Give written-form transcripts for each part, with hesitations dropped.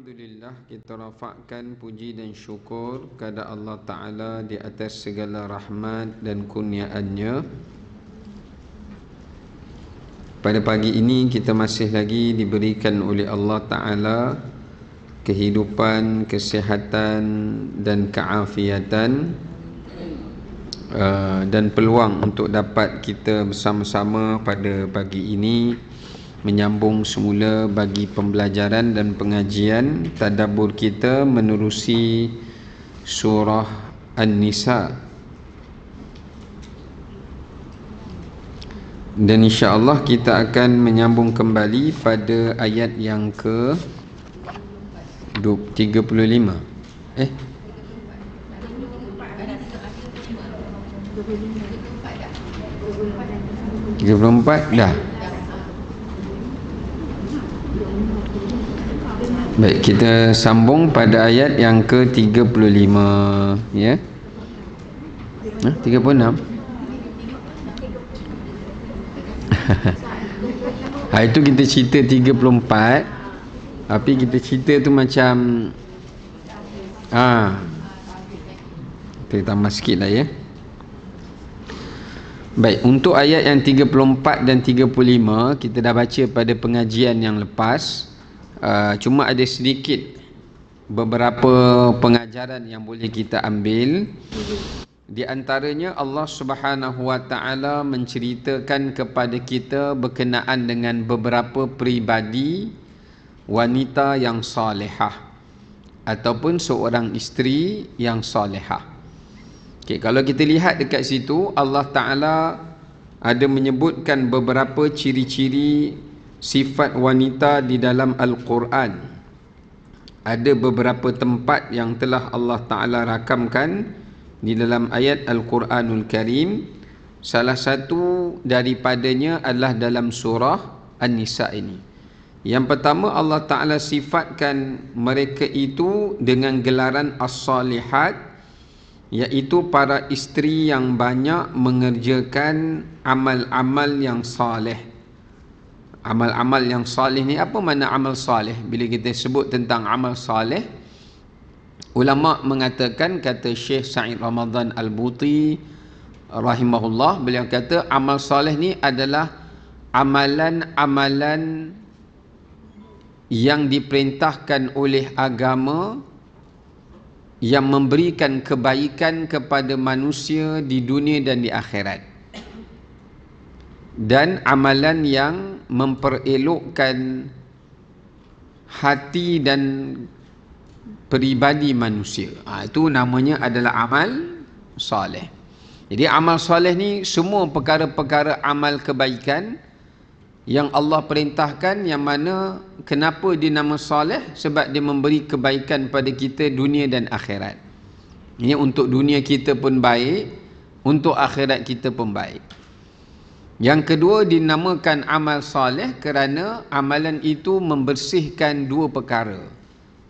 Alhamdulillah, kita rafakkan puji dan syukur kepada Allah Ta'ala di atas segala rahmat dan kurniaannya. Pada pagi ini kita masih lagi diberikan oleh Allah Ta'ala kehidupan, kesihatan dan keafiatan, dan peluang untuk dapat kita bersama-sama pada pagi ini menyambung semula bagi pembelajaran dan pengajian tadabbur kita menerusi surah An-Nisa. Dan insya-Allah kita akan menyambung kembali pada ayat yang ke 35. 34 dah. Baik, kita sambung pada ayat yang ke-35, ya. 36. Itu kita cerita 34, tapi kita cerita tu macam kita tambah sikit lah, ya. Baik, untuk ayat yang 34 dan 35 kita dah baca pada pengajian yang lepas. Cuma ada sedikit beberapa pengajaran yang boleh kita ambil. Di antaranya Allah Subhanahu Wa Taala menceritakan kepada kita berkenaan dengan beberapa peribadi wanita yang salihah ataupun seorang isteri yang salihah. Okay, kalau kita lihat dekat situ, Allah Ta'ala ada menyebutkan beberapa ciri-ciri sifat wanita di dalam Al-Quran. Ada beberapa tempat yang telah Allah Ta'ala rakamkan di dalam ayat Al-Quranul Karim. Salah satu daripadanya adalah dalam surah An-Nisa ini. Yang pertama, Allah Ta'ala sifatkan mereka itu dengan gelaran as-salihat, iaitu para isteri yang banyak mengerjakan amal-amal yang salih. Amal-amal yang salih ni, apa makna amal salih? Bila kita sebut tentang amal salih, ulama mengatakan, kata Syekh Sa'id Ramadan Al-Buti rahimahullah, beliau kata amal salih ni adalah amalan-amalan yang diperintahkan oleh agama yang memberikan kebaikan kepada manusia di dunia dan di akhirat, dan amalan yang memperelokkan hati dan peribadi manusia. Itu namanya adalah amal soleh. Jadi amal soleh ni semua perkara-perkara amal kebaikan yang Allah perintahkan, yang mana kenapa dia nama soleh? Sebab dia memberi kebaikan pada kita dunia dan akhirat. Ini untuk dunia kita pun baik, untuk akhirat kita pun baik. Yang kedua, dinamakan amal soleh kerana amalan itu membersihkan dua perkara.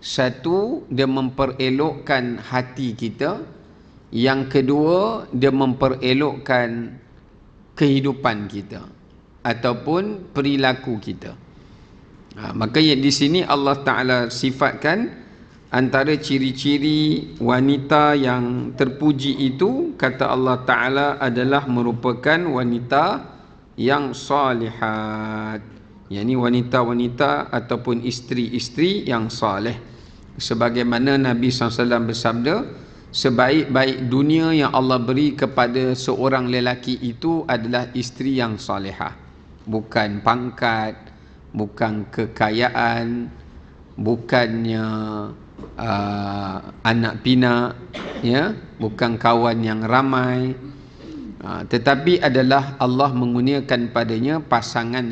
Satu, dia memperelokkan hati kita. Yang kedua, dia memperelokkan kehidupan kita ataupun perilaku kita. Maka di sini Allah Ta'ala sifatkan antara ciri-ciri wanita yang terpuji itu, kata Allah Ta'ala, adalah merupakan wanita yang salihat, yakni wanita-wanita ataupun isteri-isteri yang salih. Sebagaimana Nabi SAW bersabda, sebaik-baik dunia yang Allah beri kepada seorang lelaki itu adalah isteri yang salihah. Bukan pangkat, bukan kekayaan, bukannya anak pinak, ya, bukan kawan yang ramai, tetapi adalah Allah mengurniakan padanya pasangan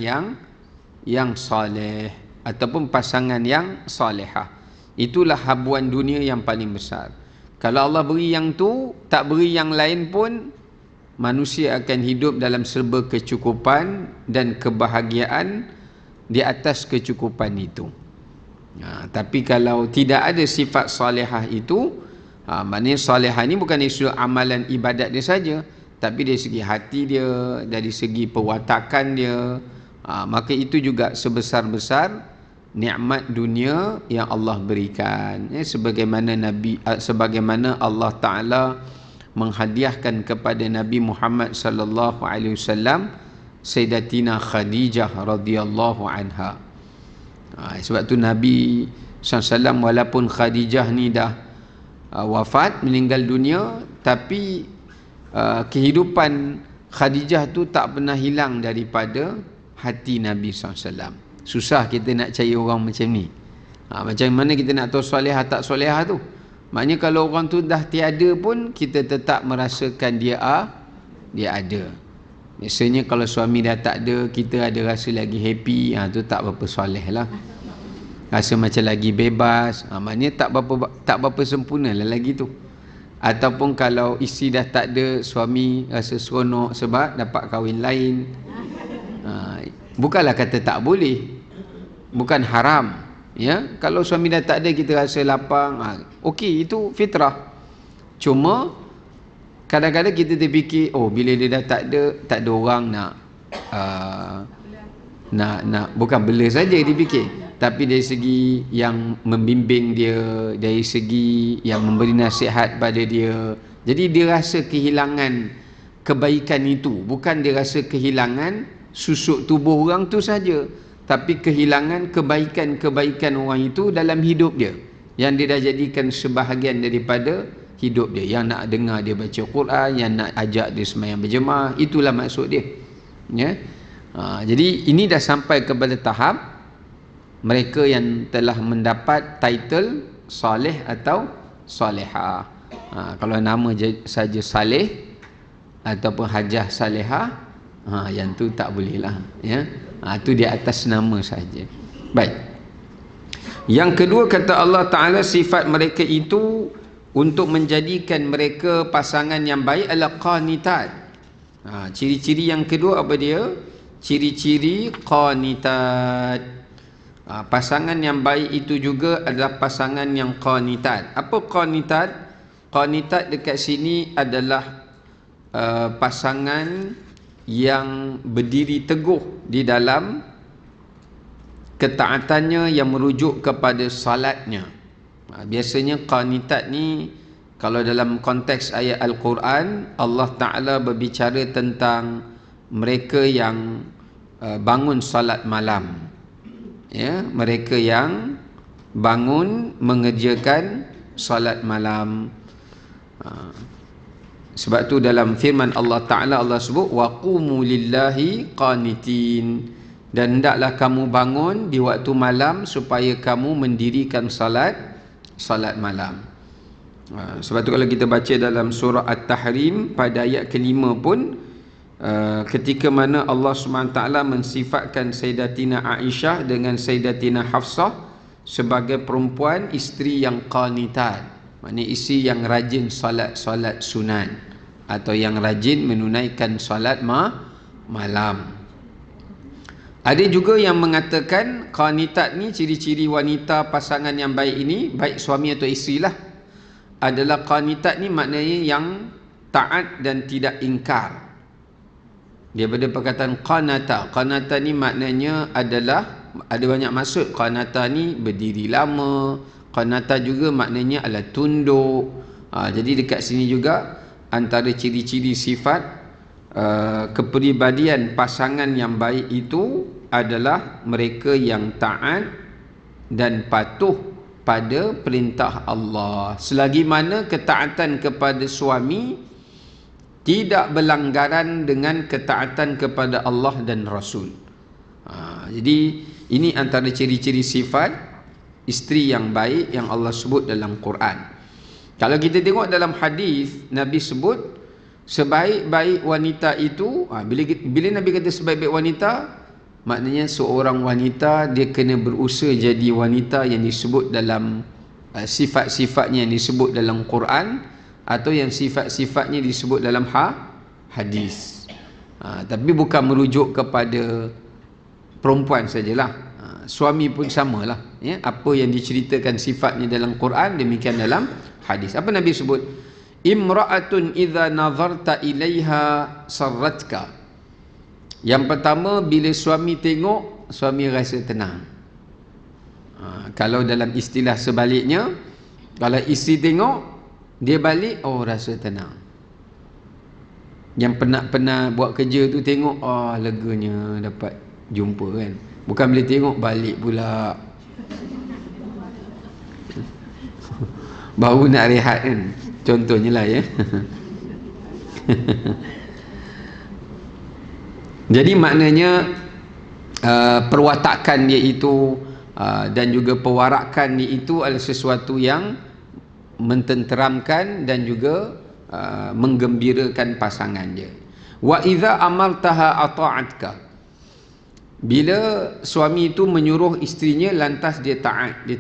yang soleh ataupun pasangan yang solehah. Itulah habuan dunia yang paling besar. Kalau Allah beri yang tu, tak beri yang lain pun, manusia akan hidup dalam serba kecukupan dan kebahagiaan di atas kecukupan itu. Tapi kalau tidak ada sifat salihah itu, maknanya salihah ni bukan isu amalan ibadat dia saja, tapi dari segi hati dia, dari segi perwatakan dia, maka itu juga sebesar-besar nikmat dunia yang Allah berikan, sebagaimana Allah Taala menghadiahkan kepada Nabi Muhammad sallallahu alaihi wasallam Sayyidatina Khadijah radhiyallahu anha. Sebab tu Nabi SAW, walaupun Khadijah ni dah wafat, meninggal dunia, tapi kehidupan Khadijah tu tak pernah hilang daripada hati Nabi SAW. Susah kita nak cari orang macam ni. Macam mana kita nak tahu solehah tak solehah tu? Maknanya kalau orang tu dah tiada pun, kita tetap merasakan dia ada. Biasanya kalau suami dah tak ada, kita ada rasa lagi happy, tu tak berapa soleh lah. Rasa macam lagi bebas, maknanya tak berapa sempurna lah lagi tu. Ataupun kalau isteri dah tak ada, suami rasa seronok sebab dapat kahwin lain. Bukanlah kata tak boleh, bukan haram, ya. Kalau suami dah tak ada, kita rasa lapang, okey, itu fitrah. Cuma kadang-kadang kita terfikir, bila dia dah tak ada orang nak bukan bela saja dipikir, tapi dari segi yang membimbing dia, dari segi yang memberi nasihat pada dia. Jadi dia rasa kehilangan kebaikan itu, bukan dia rasa kehilangan susuk tubuh orang tu saja, tapi kehilangan kebaikan-kebaikan orang itu dalam hidup dia, yang dia dah jadikan sebahagian daripada hidup dia, yang nak dengar dia baca Quran, yang nak ajak dia sembahyang berjemaah. Itulah maksud dia, ya. Jadi ini dah sampai kepada tahap mereka yang telah mendapat title soleh atau solehah. Kalau nama saja saleh ataupun hajah salehah, yang tu tak boleh lah, ya. Tu di atas nama saja. Baik. Yang kedua, kata Allah Ta'ala, sifat mereka itu untuk menjadikan mereka pasangan yang baik adalah qanitat. Ciri-ciri yang kedua apa dia? Ciri-ciri qanitat. Pasangan yang baik itu juga adalah pasangan yang qanitat. Apa qanitat? Qanitat dekat sini adalah pasangan yang berdiri teguh di dalam ketaatannya yang merujuk kepada salatnya. Biasanya qanitat ni, kalau dalam konteks ayat Al-Quran, Allah Ta'ala berbicara tentang mereka yang bangun salat malam, ya, mereka yang bangun mengerjakan salat malam. Sebab tu dalam firman Allah Ta'ala, Allah sebut waqumu lillahi qanitin, dan hendaklah kamu bangun di waktu malam supaya kamu mendirikan salat malam. Sebab tu kalau kita baca dalam surah At-Tahrim pada ayat kelima pun, ketika mana Allah SWT mensifatkan Sayyidatina Aisyah dengan Sayyidatina Hafsah sebagai perempuan isteri yang qanitat, maknanya isteri yang rajin solat sunat atau yang rajin menunaikan solat malam. Ada juga yang mengatakan qanitat ni, ciri-ciri wanita pasangan yang baik ini, baik suami atau isteri lah, adalah qanitat ni maknanya yang taat dan tidak ingkar. Daripada perkataan qanata, qanata ni maknanya adalah, ada banyak maksud. Qanata ni berdiri lama, qanata juga maknanya adalah tunduk. Jadi dekat sini juga antara ciri-ciri sifat kepribadian pasangan yang baik itu adalah mereka yang taat dan patuh pada perintah Allah, selagi mana ketaatan kepada suami tidak berlanggaran dengan ketaatan kepada Allah dan Rasul. Jadi ini antara ciri-ciri sifat isteri yang baik yang Allah sebut dalam Quran. Kalau kita tengok dalam hadis, Nabi sebut sebaik-baik wanita itu, bila Nabi kata sebaik-baik wanita, maknanya seorang wanita dia kena berusaha jadi wanita yang disebut dalam sifat-sifatnya yang disebut dalam Quran, atau yang sifat-sifatnya disebut dalam hadis. Tapi bukan merujuk kepada perempuan sajalah. Suami pun samalah, ya. Apa yang diceritakan sifatnya dalam Quran, demikian dalam hadis. Apa Nabi sebut? Imra'atun idza nazarta ilaiha sarratka. Yang pertama, bila suami tengok, suami rasa tenang. Kalau dalam istilah sebaliknya, kalau isteri tengok, dia balik, oh rasa tenang. Yang penat-penat buat kerja tu tengok, leganya dapat jumpa kan. Bukan boleh tengok balik pula. Baru nak rehat kan. Contohnya lah ya. Jadi maknanya perwatakan dia itu dan juga pewarakan dia itu adalah sesuatu yang mententeramkan dan juga menggembirakan pasangan dia. Wa idza amartaha ata'atka. Bila suami itu menyuruh isterinya lantas dia taat, dia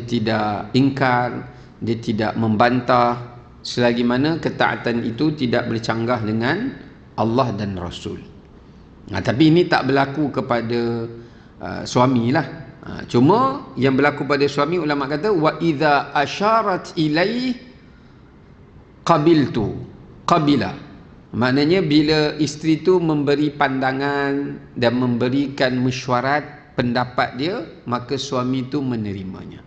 tidak ingkar, dia tidak membantah, selagi mana ketaatan itu tidak bercanggah dengan Allah dan Rasul. Tapi ini tak berlaku kepada suami lah. Cuma yang berlaku pada suami, ulama kata wa idza asyarat ilaih qabila. Maknanya bila isteri tu memberi pandangan dan memberikan mesyuarat pendapat dia, maka suami tu menerimanya.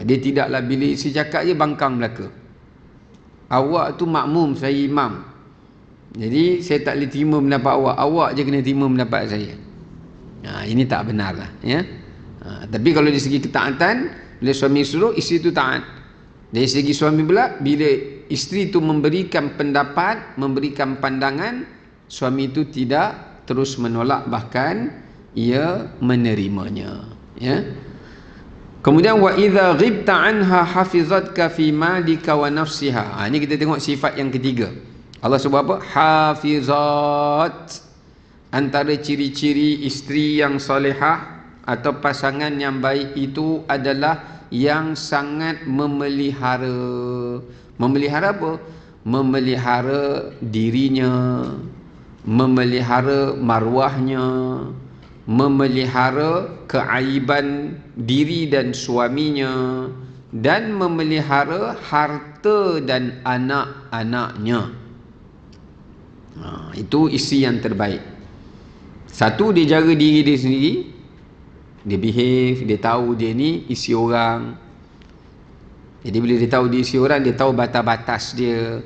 Dia tidaklah bila isteri cakap je bangkang belaka. Awak tu makmum, saya imam, jadi saya tak boleh terima pendapat awak. Awak je kena terima pendapat saya. Ini tak benar lah ya. Tapi kalau dari segi ketaatan, bila suami suruh, isteri tu taat. Dari segi suami pula, bila isteri tu memberikan pendapat, memberikan pandangan, suami tu tidak terus menolak, bahkan ia menerimanya ya. Kemudian wa idza ghibta anha hafizatka fi malika wa nafsiha. Ini kita tengok sifat yang ketiga. Allah sebut apa? Hafizat. Antara ciri-ciri isteri yang solehah atau pasangan yang baik itu adalah yang sangat memelihara. Memelihara apa? Memelihara dirinya, memelihara maruahnya, memelihara keaiban diri dan suaminya, dan memelihara harta dan anak-anaknya. Itu isteri yang terbaik. Satu, dia jaga diri dia sendiri, dia behave, dia tahu dia ni isi orang. Jadi bila dia tahu dia isi orang, dia tahu batas-batas dia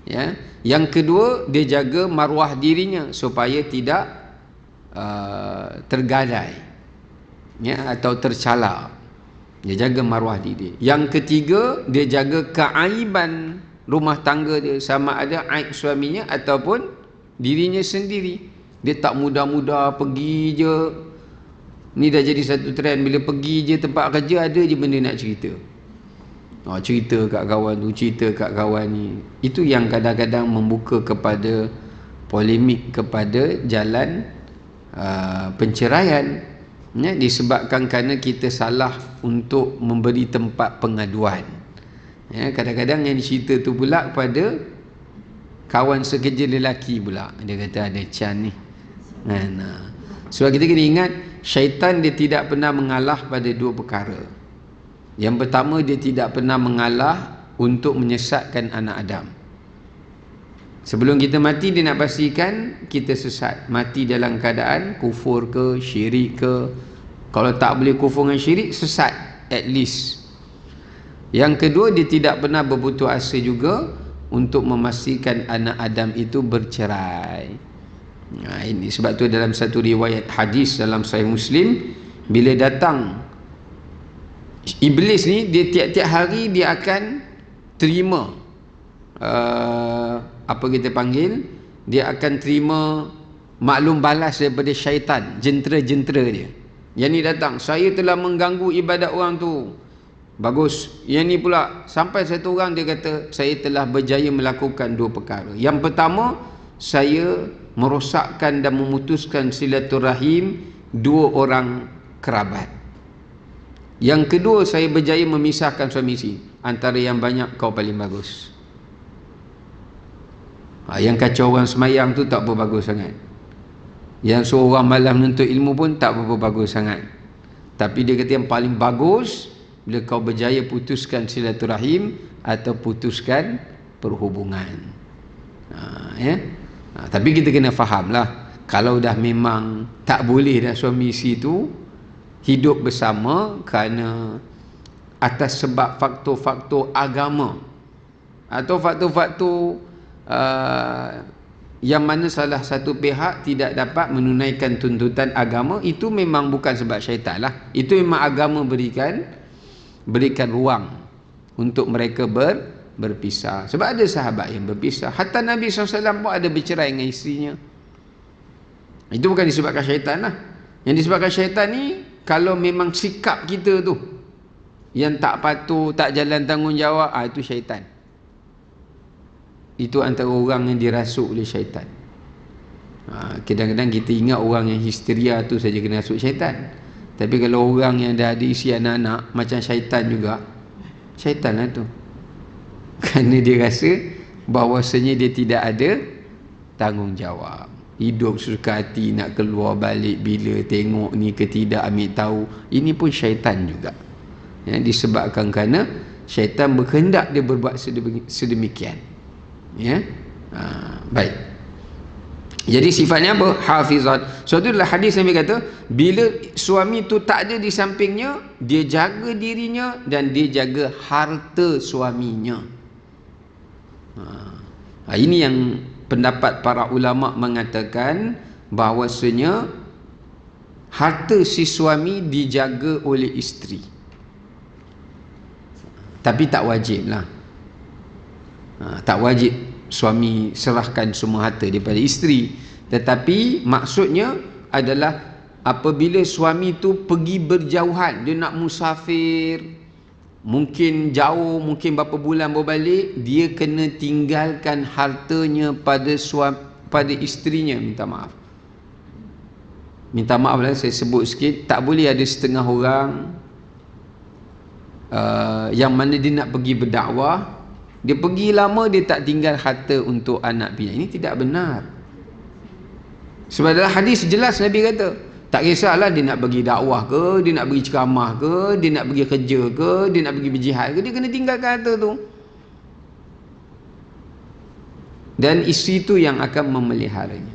ya. Yang kedua, dia jaga maruah dirinya supaya tidak tergadai ya, atau tercela. Dia jaga maruah diri. Yang ketiga, dia jaga keaiban rumah tangga dia, sama ada aib suaminya ataupun dirinya sendiri. Dia tak mudah-mudah pergi je. Ni dah jadi satu trend, bila pergi je tempat kerja ada je benda nak cerita. Cerita kat kawan tu, cerita kat kawan ni. Itu yang kadang-kadang membuka kepada polemik, kepada jalan penceraian ya, disebabkan kerana kita salah untuk memberi tempat pengaduan ya. Kadang-kadang yang cerita tu pula kepada kawan sekerja lelaki pula, dia kata ada Chan ni kan. Sebab kita kena ingat, syaitan dia tidak pernah mengalah pada dua perkara. Yang pertama, dia tidak pernah mengalah untuk menyesatkan anak Adam. Sebelum kita mati, dia nak pastikan kita sesat, mati dalam keadaan kufur ke, syirik ke. Kalau tak boleh kufur dengan syirik, sesat at least. Yang kedua, dia tidak pernah berputus asa juga untuk memastikan anak Adam itu bercerai. Ini sebab tu dalam satu riwayat hadis dalam Sahih Muslim, bila datang iblis ni, dia tiap-tiap hari dia akan terima apa kita panggil, dia akan terima maklum balas daripada syaitan, jentera-jentera dia. Yang ni datang, saya telah mengganggu ibadat orang tu. Bagus. Yang ni pula, sampai satu orang dia kata, saya telah berjaya melakukan dua perkara. Yang pertama, saya merosakkan dan memutuskan silaturahim dua orang kerabat. Yang kedua, saya berjaya memisahkan suami isteri. Antara yang banyak, kau paling bagus. Yang kacau orang semayang tu tak berapa bagus sangat. Yang suruh orang malam menuntut ilmu pun tak berapa bagus sangat. Tapi dia kata yang paling bagus bila kau berjaya putuskan silaturahim atau putuskan perhubungan. Tapi kita kena faham lah, kalau dah memang tak boleh dah suami isteri tu, hidup bersama kerana atas sebab faktor-faktor agama atau faktor-faktor yang mana salah satu pihak tidak dapat menunaikan tuntutan agama, itu memang bukan sebab syaitan lah. Itu memang agama berikan ruang untuk mereka berpisah. Sebab ada sahabat yang berpisah. Hatta Nabi SAW pun ada bercerai dengan isterinya. Itu bukan disebabkan syaitan lah. Yang disebabkan syaitan ni, kalau memang sikap kita tu yang tak patuh, tak jalan tanggungjawab, itu syaitan. Itu antara orang yang dirasuk oleh syaitan. Kadang-kadang kita ingat orang yang histeria tu saja kena rasuk syaitan. Tapi kalau orang yang dah ada isi anak-anak, macam syaitan juga, syaitan lah tu. Kerana dia rasa bahawasanya dia tidak ada tanggungjawab. Hidup suka hati nak keluar balik bila tengok ni ke tidak, ambil tahu. Ini pun syaitan juga. Ya, disebabkan kerana syaitan berkehendak dia berbuat sedemikian. Ya, baik. Jadi sifatnya apa? Hafizat. So itulah hadis yang kata, bila suami tu tak ada di sampingnya, dia jaga dirinya dan dia jaga harta suaminya. Ini yang pendapat para ulama mengatakan bahawasanya harta si suami dijaga oleh isteri. Tapi tak wajib lah. Tak wajib suami serahkan semua harta daripada isteri. Tetapi maksudnya adalah apabila suami tu pergi berjauhan, dia nak musafir, mungkin jauh, mungkin berapa bulan baru balik, dia kena tinggalkan hartanya pada isterinya. Minta maaf lah saya sebut sikit, tak boleh ada setengah orang yang mana dia nak pergi berdakwah, dia pergi lama, dia tak tinggal harta untuk anak pinak. Ini tidak benar. Sebab dalam hadis jelas Nabi kata, tak kisahlah dia nak pergi dakwah ke, dia nak pergi ceramah ke, dia nak pergi kerja ke, dia nak pergi berjihad ke, dia kena tinggalkan harta tu. Dan isteri tu yang akan memeliharanya.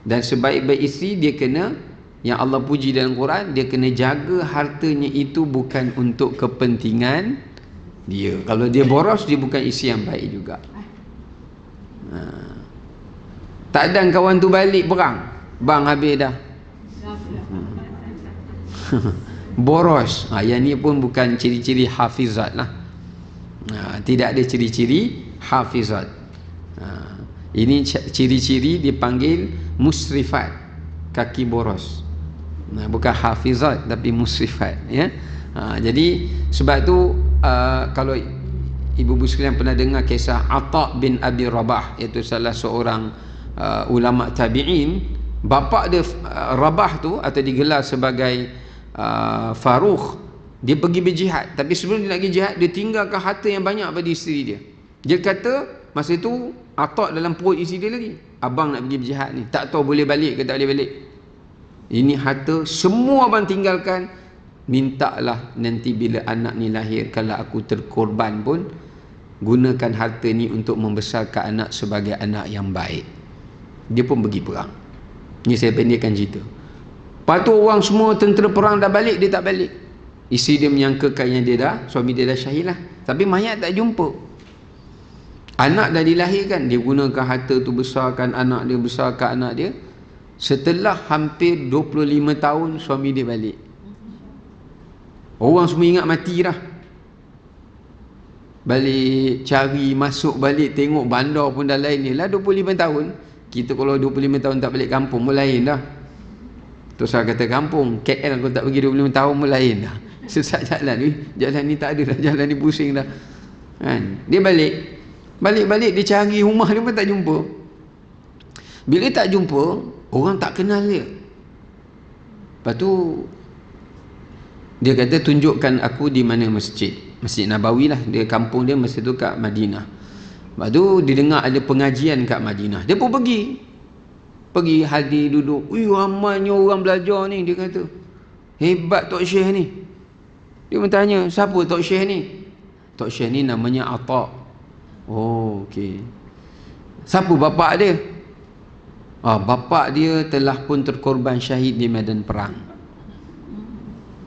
Dan sebaik-baik isteri, dia kena, yang Allah puji dalam Quran, dia kena jaga hartanya itu bukan untuk kepentingan dia. Kalau dia boros, dia bukan isteri yang baik juga. Tak ada kawan tu balik perang, bang habis dah. Boros. Yang ni pun bukan ciri-ciri hafizat lah. Tidak ada ciri-ciri hafizat. Ini ciri-ciri dipanggil musrifat, kaki boros. Bukan hafizat tapi musrifat, ya. Jadi sebab tu kalau ibu-ibu sekalian pernah dengar kisah Atha bin Abi Rabah, iaitu salah seorang ulama tabi'in. Bapa dia Rabah tu, atau digelar sebagai Farukh, dia pergi berjihad. Tapi sebelum dia nak pergi jihad, dia tinggalkan harta yang banyak pada isteri dia. Dia kata masa itu Atha dalam perut isteri dia lagi, abang nak pergi berjihad ni, tak tahu boleh balik ke tak boleh balik. Ini harta semua abang tinggalkan, mintalah nanti bila anak ni lahir, kalau aku terkorban pun, gunakan harta ni untuk membesarkan anak sebagai anak yang baik. Dia pun pergi perang. Ini saya pendekkan cerita. Lepas tu orang semua tentera perang dah balik, dia tak balik. Isteri dia menyangkakan yang dia dah, suami dia dah syahid lah. Tapi mayat tak jumpa. Anak dah dilahirkan, dia gunakan harta tu besarkan anak dia, besarkan anak dia. Setelah hampir 25 tahun suami dia balik. Orang semua ingat mati dah. Balik cari, masuk balik, tengok bandar pun dah lain ni lah. 25 tahun. Kita kalau 25 tahun tak balik kampung pun lain dah. Terus saya kata kampung, KL kalau tak pergi 25 tahun pun lain dah. Sesat jalan, jalan ni tak ada dah, jalan ni pusing dah, kan? Dia balik dia cari rumah dia pun tak jumpa. Bila tak jumpa, orang tak kenal dia. Lepas tu dia kata, tunjukkan aku di mana masjid Nabawi lah. Dia kampung dia masa tu kat Madinah. Lepas tu dia dengar ada pengajian kat Madinah, dia pun pergi hadir duduk. Ramainya orang belajar ni. Dia kata, hebat Tok Syekh ni. Dia bertanya, siapa Tok Syekh ni? Tok Syekh ni namanya Atha. Oh, okey. Siapa bapak dia? Bapak dia telah pun terkorban syahid di medan perang.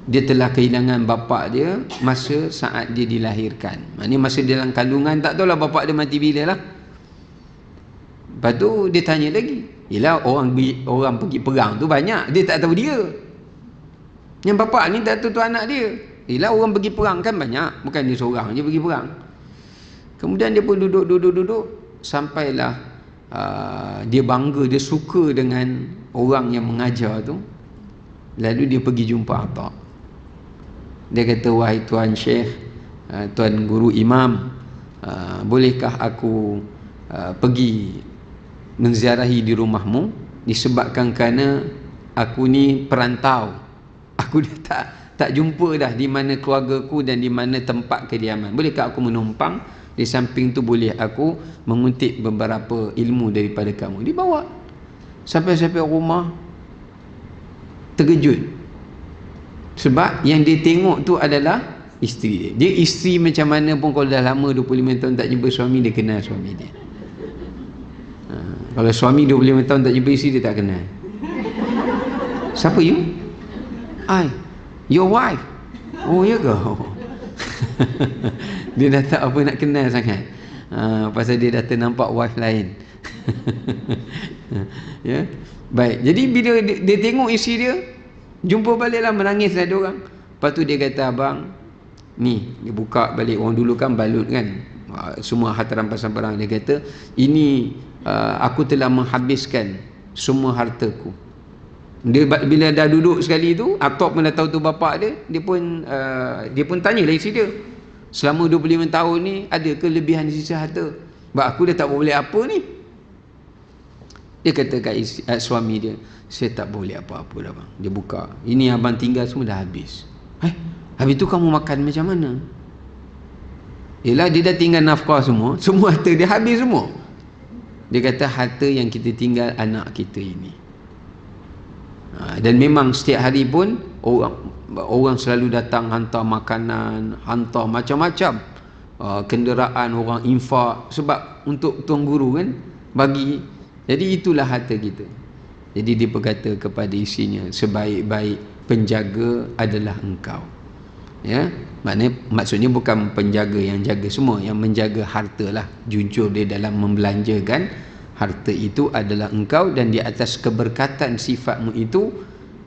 dia telah kehilangan bapa dia masa saat dia dilahirkan. Maknanya masa dia dalam kandungan, tak tahulah bapa dia mati bila lah. Lepas tu dia tanya lagi, yelah orang pergi perang tu banyak, dia tak tahu dia. Yang bapa ni tak tahu tu anak dia. Yelah orang pergi perang kan banyak, bukan dia seorang je pergi perang. Kemudian dia pun duduk sampailah dia bangga, dia suka dengan orang yang mengajar tu. Lalu dia pergi jumpa Atta. Dia kata, wahai Tuan Syekh, Tuan Guru Imam, bolehkah aku pergi menziarahi di rumahmu, disebabkan kerana aku ni perantau, aku dah tak jumpa dah di mana keluargaku dan di mana tempat kediaman. Bolehkah aku menumpang di samping tu, boleh aku mengutip beberapa ilmu daripada kamu. Dibawa sampai rumah, terkejut sebab yang dia tengok tu adalah isteri dia. Dia isteri macam mana pun, kalau dah lama 25 tahun tak jumpa suami, dia kenal suami dia. Kalau suami 25 tahun tak jumpa isteri, dia tak kenal. Siapa you? I, your wife. Oh ya ke? Dia dah tak apa nak kenal sangat, pasal dia dah ternampak wife lain. Ya, baik. Jadi bila dia tengok isteri dia, jumpa baliklah, menangislah dia orang. Lepas tu dia kata, abang ni, dia buka balik. Orang dulu kan balut kan, semua harta rampasan perang. Dia kata, ini aku telah menghabiskan semua hartaku. Dia bila dah duduk sekali tu, Atok pun dah tahu tu bapak dia. Dia pun tanyalah isteri dia, selama 25 tahun ni ada kelebihan sisa harta? Sebab aku dah tak boleh apa ni. Dia kata kat suami dia, saya tak boleh apa-apa dah bang. Dia buka, ini abang tinggal semua dah habis. Habis tu kamu makan macam mana? Yelah, dia dah tinggal nafkah semua harta dia habis semua. Dia kata, harta yang kita tinggal anak kita ini. Dan memang setiap hari pun orang selalu datang hantar makanan, hantar macam-macam kenderaan, orang infak, sebab untuk Tuan Guru kan bagi. Jadi itulah harta kita. Jadi dia berkata kepada isinya, sebaik-baik penjaga adalah engkau. Ya, maksudnya bukan penjaga yang jaga semua, yang menjaga harta lah. Jujur dia dalam membelanjakan harta itu adalah engkau, dan di atas keberkatan sifatmu itu,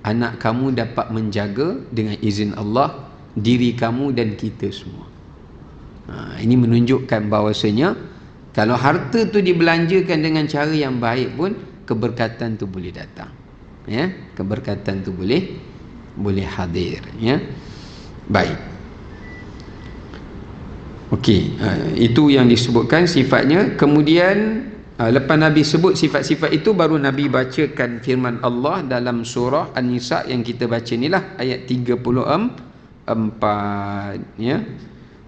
anak kamu dapat menjaga dengan izin Allah diri kamu dan kita semua. Ini menunjukkan bahawasanya kalau harta tu dibelanjakan dengan cara yang baik pun, keberkatan tu boleh datang. Ya, keberkatan tu boleh hadir. Ya, baik. Okey, itu yang disebutkan sifatnya. Kemudian lepas Nabi sebut sifat-sifat itu, baru Nabi bacakan firman Allah dalam surah An-Nisa yang kita baca inilah, ayat 34. Ya.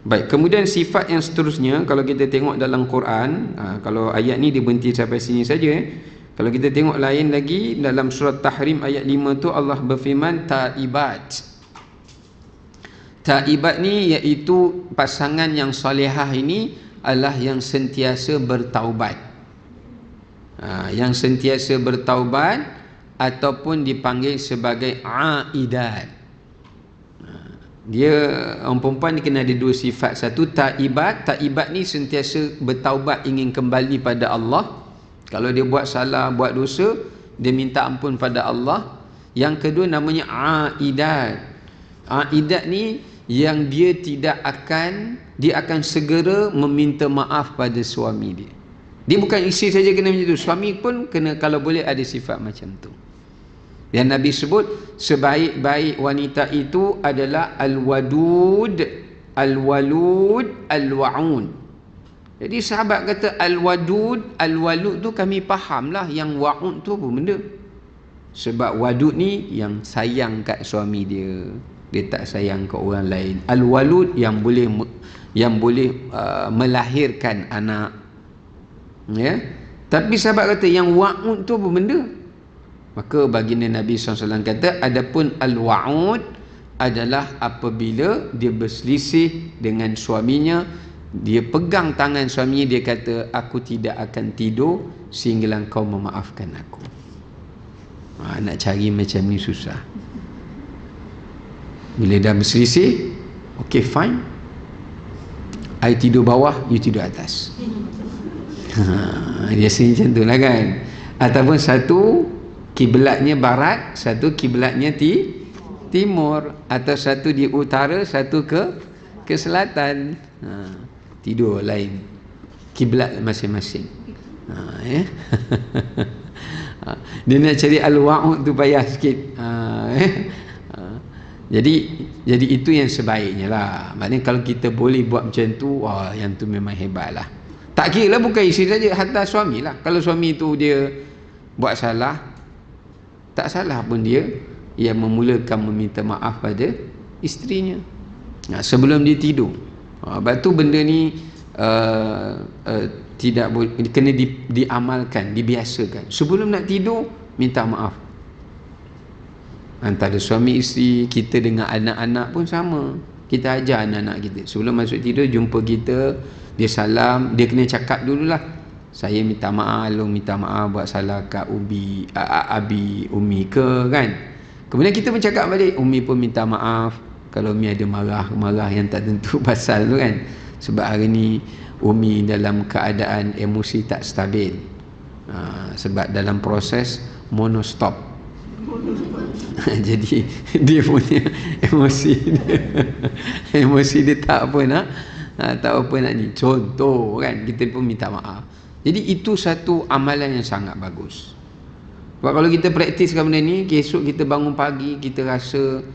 Baik, kemudian sifat yang seterusnya, kalau kita tengok dalam Quran, kalau ayat ni dia berhenti sampai sini saja. Kalau kita tengok lain lagi, dalam surah Tahrim ayat 5 tu Allah berfirman taibat. Taibat ni iaitu pasangan yang solehah ini adalah yang sentiasa bertaubat. Yang sentiasa bertaubat ataupun dipanggil sebagai aidat. Dia orang perempuan ni kena ada dua sifat. Satu taibat ni sentiasa bertaubat, ingin kembali pada Allah. Kalau dia buat salah, buat dosa, dia minta ampun pada Allah. Yang kedua namanya aidat. Aidat ni yang dia akan segera meminta maaf pada suami dia. Dia bukan isteri saja kena macam tu, suami pun kena, kalau boleh ada sifat macam tu. Yang Nabi sebut sebaik-baik wanita itu adalah al-wadud, al-walud, al-wa'un. Jadi sahabat kata al-wadud, al-walud tu kami fahamlah, yang wa'un tu apa benda? Sebab wadud ni yang sayang kat suami dia, dia tak sayang kat orang lain. Al-walud yang boleh melahirkan anak. Ya. Tapi sahabat kata yang wa'ud tu apa benda? Maka baginda Nabi SAW kata, adapun al-wa'ud adalah apabila dia berselisih dengan suaminya, dia pegang tangan suaminya, dia kata, aku tidak akan tidur sehinggalah kau memaafkan aku. Nak cari macam ni susah. Bila dah berselisih, okay fine, I tidur bawah, you tidur atas. Biasanya macam tu lah kan. Ataupun satu kiblatnya barat, satu kiblatnya timur, atau satu di utara, satu ke selatan. Tidur lain kiblat masing-masing. Ya. Dia nak cari al-wa'ud tu payah sikit. Jadi itu yang sebaiknya lah. Maknanya kalau kita boleh buat macam tu, wah, yang tu memang hebat lah. Tak kira lah bukan isteri saja, hatta suami lah. Kalau suami tu dia buat salah, tak salah pun dia yang memulakan meminta maaf pada isterinya sebelum dia tidur. Sebab tu benda ni tidak boleh, kena diamalkan, dibiasakan. Sebelum nak tidur, minta maaf. Antara suami isteri, kita dengan anak-anak pun sama. Kita ajar anak-anak kita, sebelum masuk tidur jumpa kita, dia salam, dia kena cakap dululah, saya minta maaf, long minta maaf buat salah kat Abi, Umi ke kan. Kemudian kita pun cakap balik, Umi pun minta maaf kalau Umi ada marah yang tak tentu pasal tu kan. Sebab hari ni Umi dalam keadaan emosi tak stabil, sebab dalam proses monostop. Jadi dia punya emosi dia tak apa nak ni. Contoh kan, kita pun minta maaf. Jadi itu satu amalan yang sangat bagus. Sebab kalau kita praktiskan benda ni, esok kita bangun pagi, kita rasa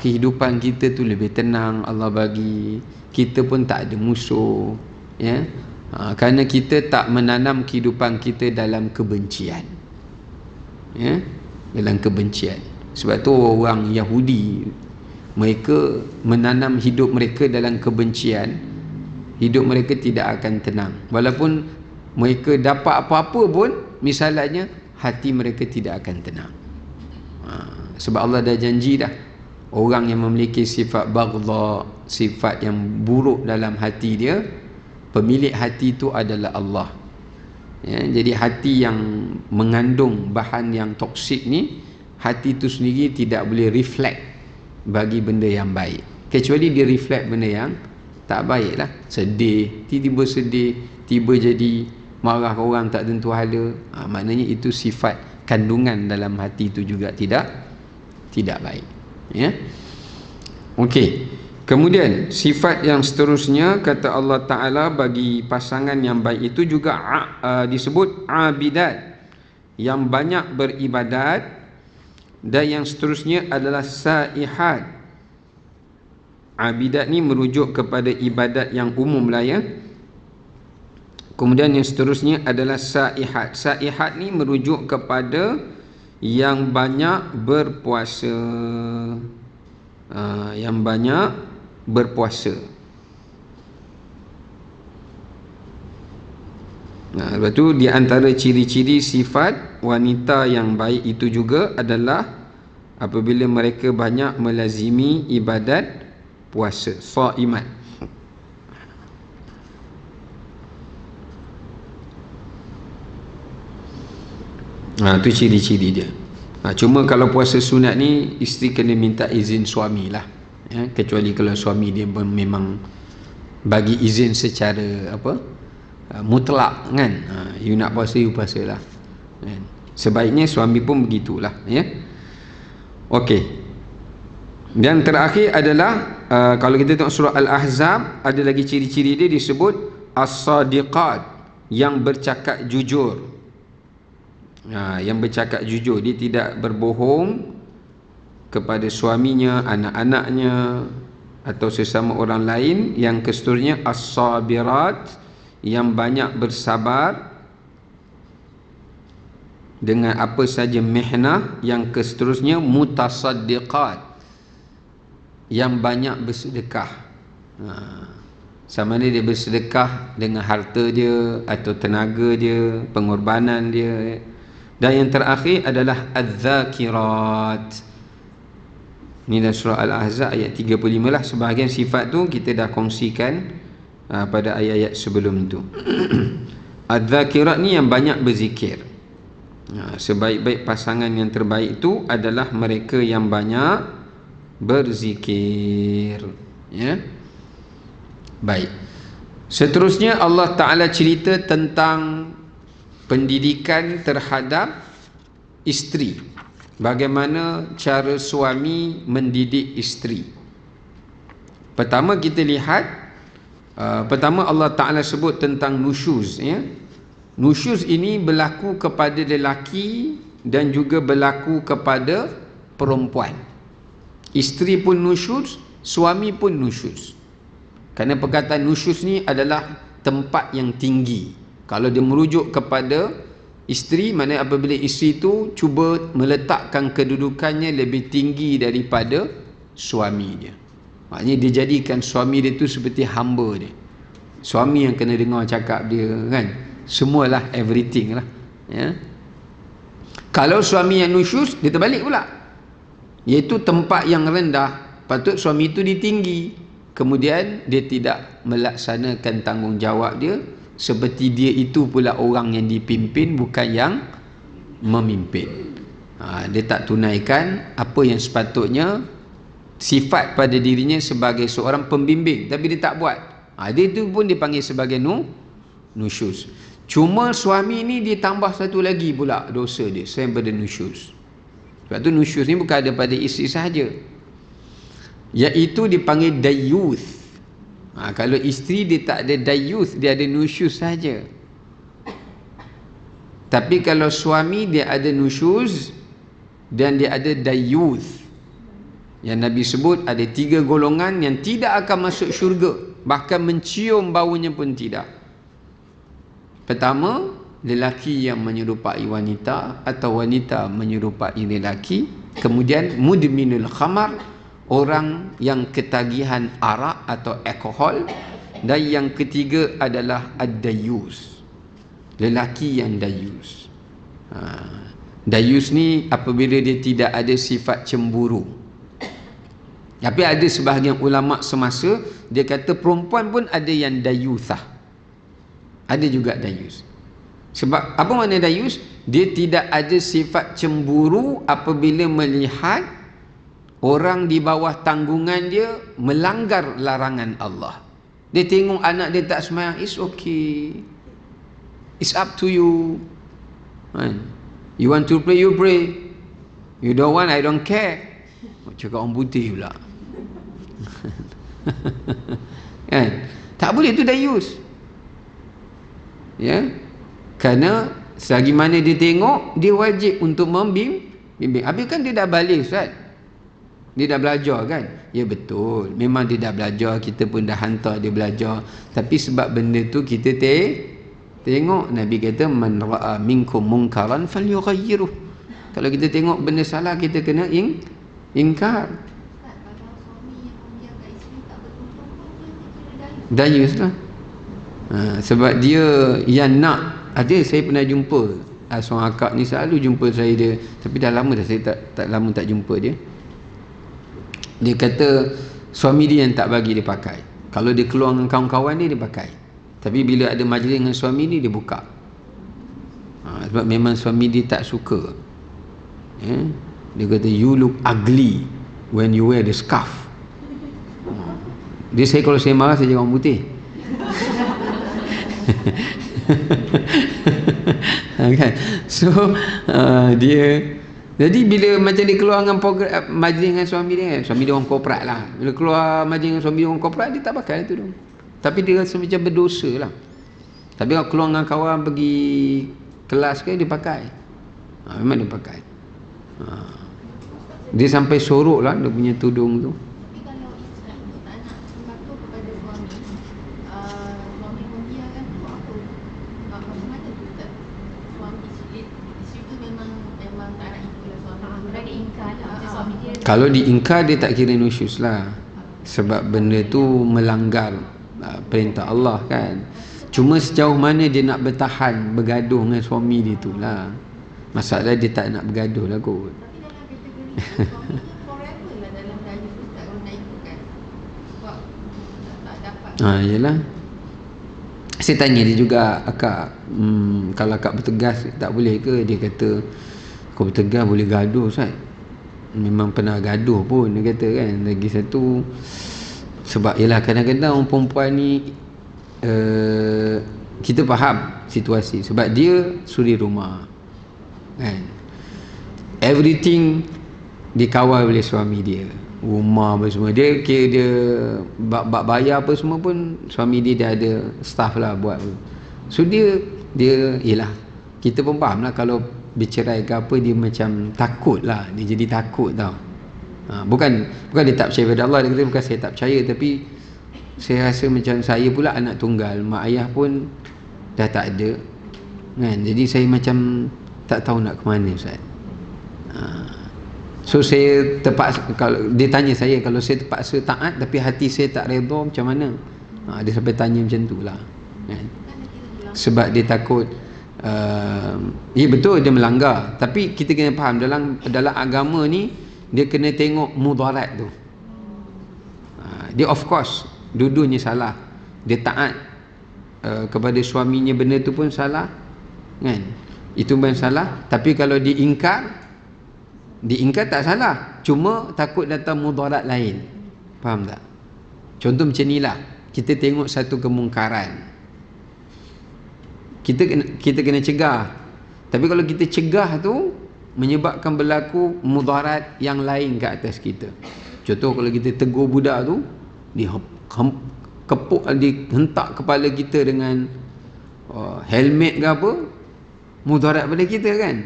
kehidupan kita tu lebih tenang, Allah bagi. Kita pun tak ada musuh, ya. Kerana kita tak menanam kehidupan kita dalam kebencian, ya, dalam kebencian. Sebab tu orang Yahudi, mereka menanam hidup mereka dalam kebencian, hidup mereka tidak akan tenang. Walaupun mereka dapat apa-apa pun, misalnya, hati mereka tidak akan tenang. Sebab Allah dah janji dah, orang yang memiliki sifat baghdha, sifat yang buruk dalam hati dia, pemilik hati itu adalah Allah. Ya, jadi hati yang mengandung bahan yang toksik ni, hati itu sendiri tidak boleh reflect bagi benda yang baik, kecuali dia reflect benda yang tak baik lah. Sedih, tiba-tiba sedih, tiba jadi marah orang tak tentu hala, maknanya itu sifat kandungan dalam hati itu juga tidak baik, ya. Okey. Kemudian sifat yang seterusnya, kata Allah Ta'ala, bagi pasangan yang baik itu juga disebut abidat, yang banyak beribadat. Dan yang seterusnya adalah saihat. Abidat ni merujuk kepada ibadat yang umum lah, ya. Kemudian yang seterusnya adalah saihat. Saihat ni merujuk kepada yang banyak berpuasa, yang banyak berpuasa. Lepas tu di antara ciri-ciri sifat wanita yang baik itu juga adalah apabila mereka banyak melazimi ibadat puasa, shaimat. Itu ciri-ciri dia. Cuma kalau puasa sunat ni, isteri kena minta izin suami lah, ya, kecuali kalau suami dia memang bagi izin secara mutlak kan. You nak puasa, you puasalah, kan? Sebaiknya suami pun begitulah, ya. Okey. Dan terakhir adalah kalau kita tengok surah Al-Ahzab, ada lagi ciri-ciri dia disebut as-sadiqat, yang bercakap jujur. Yang bercakap jujur, dia tidak berbohong kepada suaminya, anak-anaknya, atau sesama orang lain. Yang seterusnya as-sabirat, yang banyak bersabar dengan apa saja mihnah. Yang seterusnya mutasaddiqat, yang banyak bersedekah. Sama ada dia bersedekah dengan harta dia atau tenaga dia, pengorbanan dia. Dan yang terakhir adalah az-zakirat. Ini dalam surah Al-Ahzab ayat 35 lah. Sebahagian sifat tu kita dah kongsikan pada ayat-ayat sebelum itu. Az-zakirat ni yang banyak berzikir. Sebaik-baik pasangan yang terbaik itu adalah mereka yang banyak berzikir. Ya. Baik. Seterusnya Allah Ta'ala cerita tentang pendidikan terhadap isteri. Bagaimana cara suami mendidik isteri. Pertama kita lihat, pertama Allah Ta'ala sebut tentang nusyuz. Ya. Nusyuz ini berlaku kepada lelaki dan juga berlaku kepada perempuan. Isteri pun nusyuz, suami pun nusyuz. Kerana perkataan nusyuz ni adalah tempat yang tinggi. Kalau dia merujuk kepada isteri, maknanya apabila isteri itu cuba meletakkan kedudukannya lebih tinggi daripada suami dia. Maknanya dia jadikan suami dia tu seperti hamba dia. Suami yang kena dengar cakap dia kan. Semualah, everything lah. Ya. Kalau suami yang nusyuz, dia terbalik pula. Iaitu tempat yang rendah, patut suami itu ditinggi. Kemudian dia tidak melaksanakan tanggungjawab dia, seperti dia itu pula orang yang dipimpin, bukan yang memimpin. Dia tak tunaikan apa yang sepatutnya sifat pada dirinya sebagai seorang pembimbing, tapi dia tak buat. Dia itu pun dipanggil sebagai nusyuz. Cuma suami ni dia tambah satu lagi pula dosa dia selain pada nusyuz. Sebab tu nusyuz ni bukan ada pada isteri sahaja, iaitu dipanggil dayuth. Kalau isteri dia tak ada dayuth, dia ada nusyuz saja. Tapi kalau suami dia ada nusyuz dan dia ada dayuth. Yang Nabi sebut ada 3 golongan yang tidak akan masuk syurga, bahkan mencium baunya pun tidak. Pertama, lelaki yang menyerupai wanita atau wanita menyerupai lelaki. Kemudian mudminul khamar, orang yang ketagihan arak atau alkohol. Dan yang ketiga adalah ad-dayus, lelaki yang dayus. Dayus ni apabila dia tidak ada sifat cemburu. Tapi ada sebahagian ulama semasa dia kata perempuan pun ada yang dayusah, ada juga dayus. Sebab apa makna dayus? Dia tidak ada sifat cemburu apabila melihat orang di bawah tanggungan dia melanggar larangan Allah. Dia tengok anak dia tak sembahyang, it's okay, it's up to you. You want to pray, you pray. You don't want, I don't care. Cakap orang putih pula. Kan? Tak boleh, tu dayus. Ya. Kerana selagi mana dia tengok, dia wajib untuk membimbing. Habis kan dia dah balik, Ustaz. Dia dah belajar kan? Ya betul, memang dia dah belajar, kita pun dah hantar dia belajar. Tapi sebab benda tu kita tengok, Nabi kata man ra'a minkum munkaran falyughayyirhu. Kalau kita tengok benda salah, kita kena ingkar. Dayus lah. Sebab dia yang nak. Ada, saya pernah jumpa seorang akak ni, selalu jumpa saya dia, tapi dah lama dah saya tak lama tak jumpa dia. Dia kata suami dia yang tak bagi dia pakai. Kalau dia keluar dengan kawan-kawan dia pakai. Tapi bila ada majlis dengan suami ni, dia buka. Sebab memang suami dia tak suka. Dia kata you look ugly when you wear the scarf. Dia, kalau saya marah, saya jadi orang putih. Kan? So dia, jadi bila macam dia keluar dengan majlis dengan suami dia, suami dia orang korporat lah, bila keluar majlis dengan suami dia orang korporat, dia tak pakai tu. Tapi dia rasa macam berdosa lah. Tapi kalau keluar dengan kawan pergi kelas ke, dia pakai. Memang dia pakai. Dia sampai sorok lah dia punya tudung tu. Kalau diingkar, dia tak kira nusyuz lah. Sebab benda tu melanggar perintah Allah kan. Cuma sejauh mana dia nak bertahan bergaduh dengan suami dia tu lah. Masalah dia tak nak bergaduh lah kot. Yelah. Saya tanya dia juga, akak kalau akak bertegas tak boleh ke? Dia kata, kau bertegas boleh gaduh Ustaz. memang pernah gaduh pun dia kata kan. Lagi satu sebab ialah kadang-kadang orang perempuan ni kita faham situasi sebab dia suri rumah kan, everything dikawal oleh suami dia, rumah apa semua dia kira dia bab bayar apa semua pun suami dia ada staff lah buat. So dia yelah, kita pun faham lah kalau bercerai ke apa, dia macam takut lah, dia jadi takut tau. Bukan dia tak percaya pada Allah, dia kata bukan saya tak percaya, tapi saya rasa macam saya pula anak tunggal, mak ayah pun dah tak ada kan, jadi saya macam tak tahu nak ke mana Ustaz. So saya terpaksa, kalau dia tanya saya, kalau saya terpaksa taat tapi hati saya tak redha macam mana, dia sampai tanya macam tu lah kan? Sebab dia takut ya betul dia melanggar, tapi kita kena faham dalam agama ni dia kena tengok mudarat tu. Dia of course dua-duanya salah, dia taat kepada suaminya, benda tu pun salah kan, itu pun salah. Tapi kalau diingkar tak salah, cuma takut datang mudarat lain, faham tak? Contoh macam ni lah, kita tengok satu kemungkaran, kita kena cegah. Tapi kalau kita cegah tu menyebabkan berlaku mudarat yang lain ke atas kita. Contoh kalau kita tegur budak tu, dihentak kepala kita dengan helmet ke apa, mudarat pada kita kan.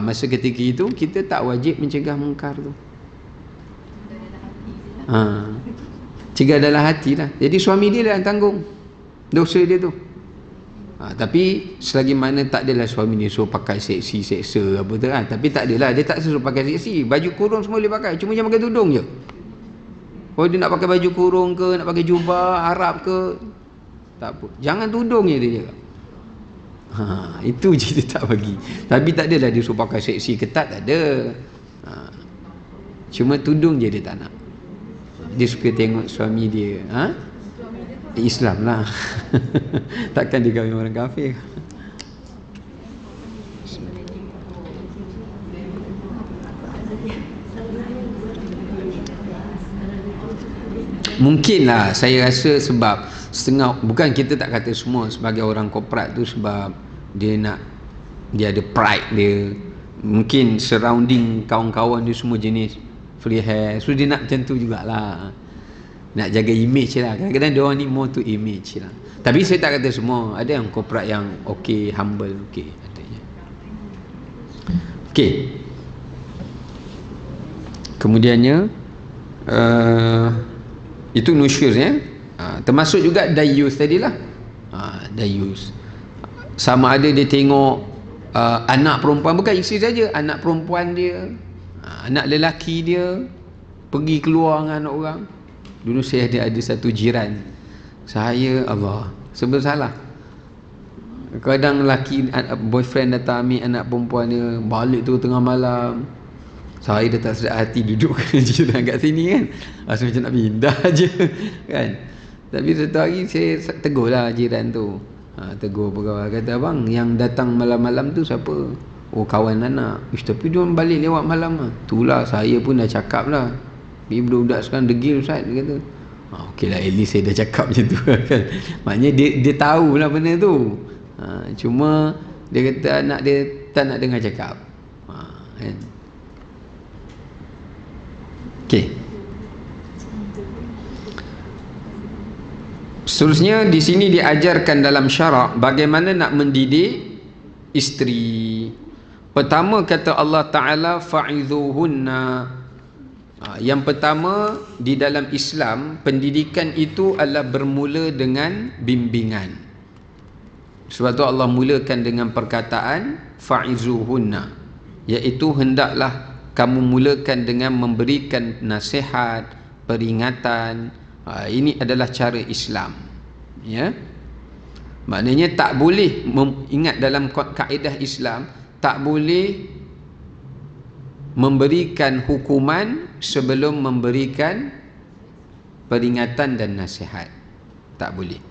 Masa ketika itu kita tak wajib mencegah mungkar tu. Cegah dalam hati lah. Jadi suami dia lah yang tanggung dosa dia tu. Tapi selagi mana tak adalah suami dia suruh pakai seksi, seksa apa tu kan. Tapi tak adalah, dia tak suruh pakai seksi, baju kurung semua boleh pakai, cuma jangan pakai tudung je. Oh dia nak pakai baju kurung ke, nak pakai jubah Arab ke, tak apa, jangan tudung je dia cakap. Itu je dia tak bagi. Tapi tak adalah dia suruh pakai seksi ketat, tak ada. Cuma tudung je dia tak nak. Dia suka tengok suami dia Islam lah. Takkan dia kahwin orang kafir. Mungkinlah, saya rasa sebab setengah, bukan kita tak kata semua, sebagai orang korporat tu sebab dia ada pride dia, mungkin surrounding kawan-kawan dia semua jenis free hair, so dia nak macam tu jugalah, nak jaga image lah. Kadang-kadang dia orang ni more to image lah. Tapi saya tak kata semua, ada yang korporat yang okay, humble, okay, adanya. Okay, kemudiannya itu nusyuz ya. Termasuk juga dayus tadilah. Dayus sama ada dia tengok anak perempuan, bukan isteri saja, anak perempuan dia, anak lelaki dia pergi keluar dengan anak orang. Dulu saya ada satu jiran saya, Allah, sebab salah, kadang lelaki boyfriend datang ambil anak perempuan dia, balik tu tengah malam, saya dah tak sedap hati duduk jiran kat sini kan, rasa macam nak pindah je kan. Tapi satu hari saya tegur lah jiran tu, tegur pegawai, kata abang yang datang malam-malam tu siapa? Oh kawan anak. Tapi dia orang balik lewat malam lah. Itulah saya pun dah cakap lah, budak-budak sekarang degil Ustaz, dia kata. Okey lah, at least saya dah cakap macam tu kan. Maknanya dia tahu lah benda tu. Cuma dia kata anak dia tak nak dengar cakap. Kan? Okey. Seterusnya di sini diajarkan dalam syarak bagaimana nak mendidik isteri. Pertama kata Allah Ta'ala, fa'idhuhunna. Yang pertama di dalam Islam, pendidikan itu adalah bermula dengan bimbingan. Sebab tu Allah mulakan dengan perkataan fa'izuhunna, iaitu hendaklah kamu mulakan dengan memberikan nasihat, peringatan. Ini adalah cara Islam, ya. Maknanya tak boleh, ingat dalam kaedah Islam, tak boleh memberikan hukuman sebelum memberikan peringatan dan nasihat. Tak boleh.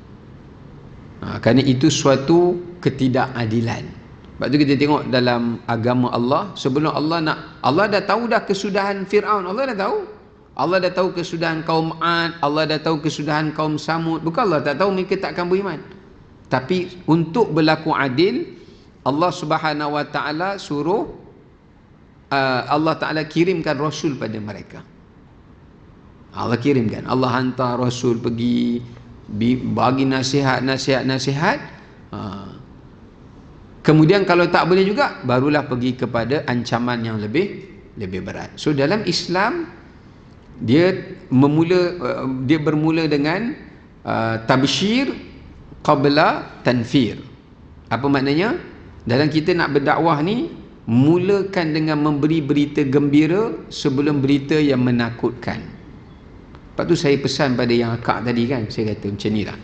Kerana itu suatu ketidakadilan. Sebab tu kita tengok dalam agama Allah, sebelum Allah dah tahu dah kesudahan Fir'aun. Allah dah tahu. Allah dah tahu kesudahan kaum Ad, Allah dah tahu kesudahan kaum Samud. Bukan Allah tak tahu mereka takkan beriman. Tapi untuk berlaku adil, Allah Subhanahu Wa Taala suruh Allah Taala kirimkan rasul pada mereka. Allah kirimkan, Allah hantar rasul pergi bagi nasihat. Kemudian kalau tak boleh juga, barulah pergi kepada ancaman yang lebih berat. So dalam Islam dia bermula dengan tabsyir qabla tanfir. Apa maknanya? Dalam kita nak berdakwah ni, mulakan dengan memberi berita gembira sebelum berita yang menakutkan. Lepas tu saya pesan pada yang akak tadi kan, saya kata macam ni lah.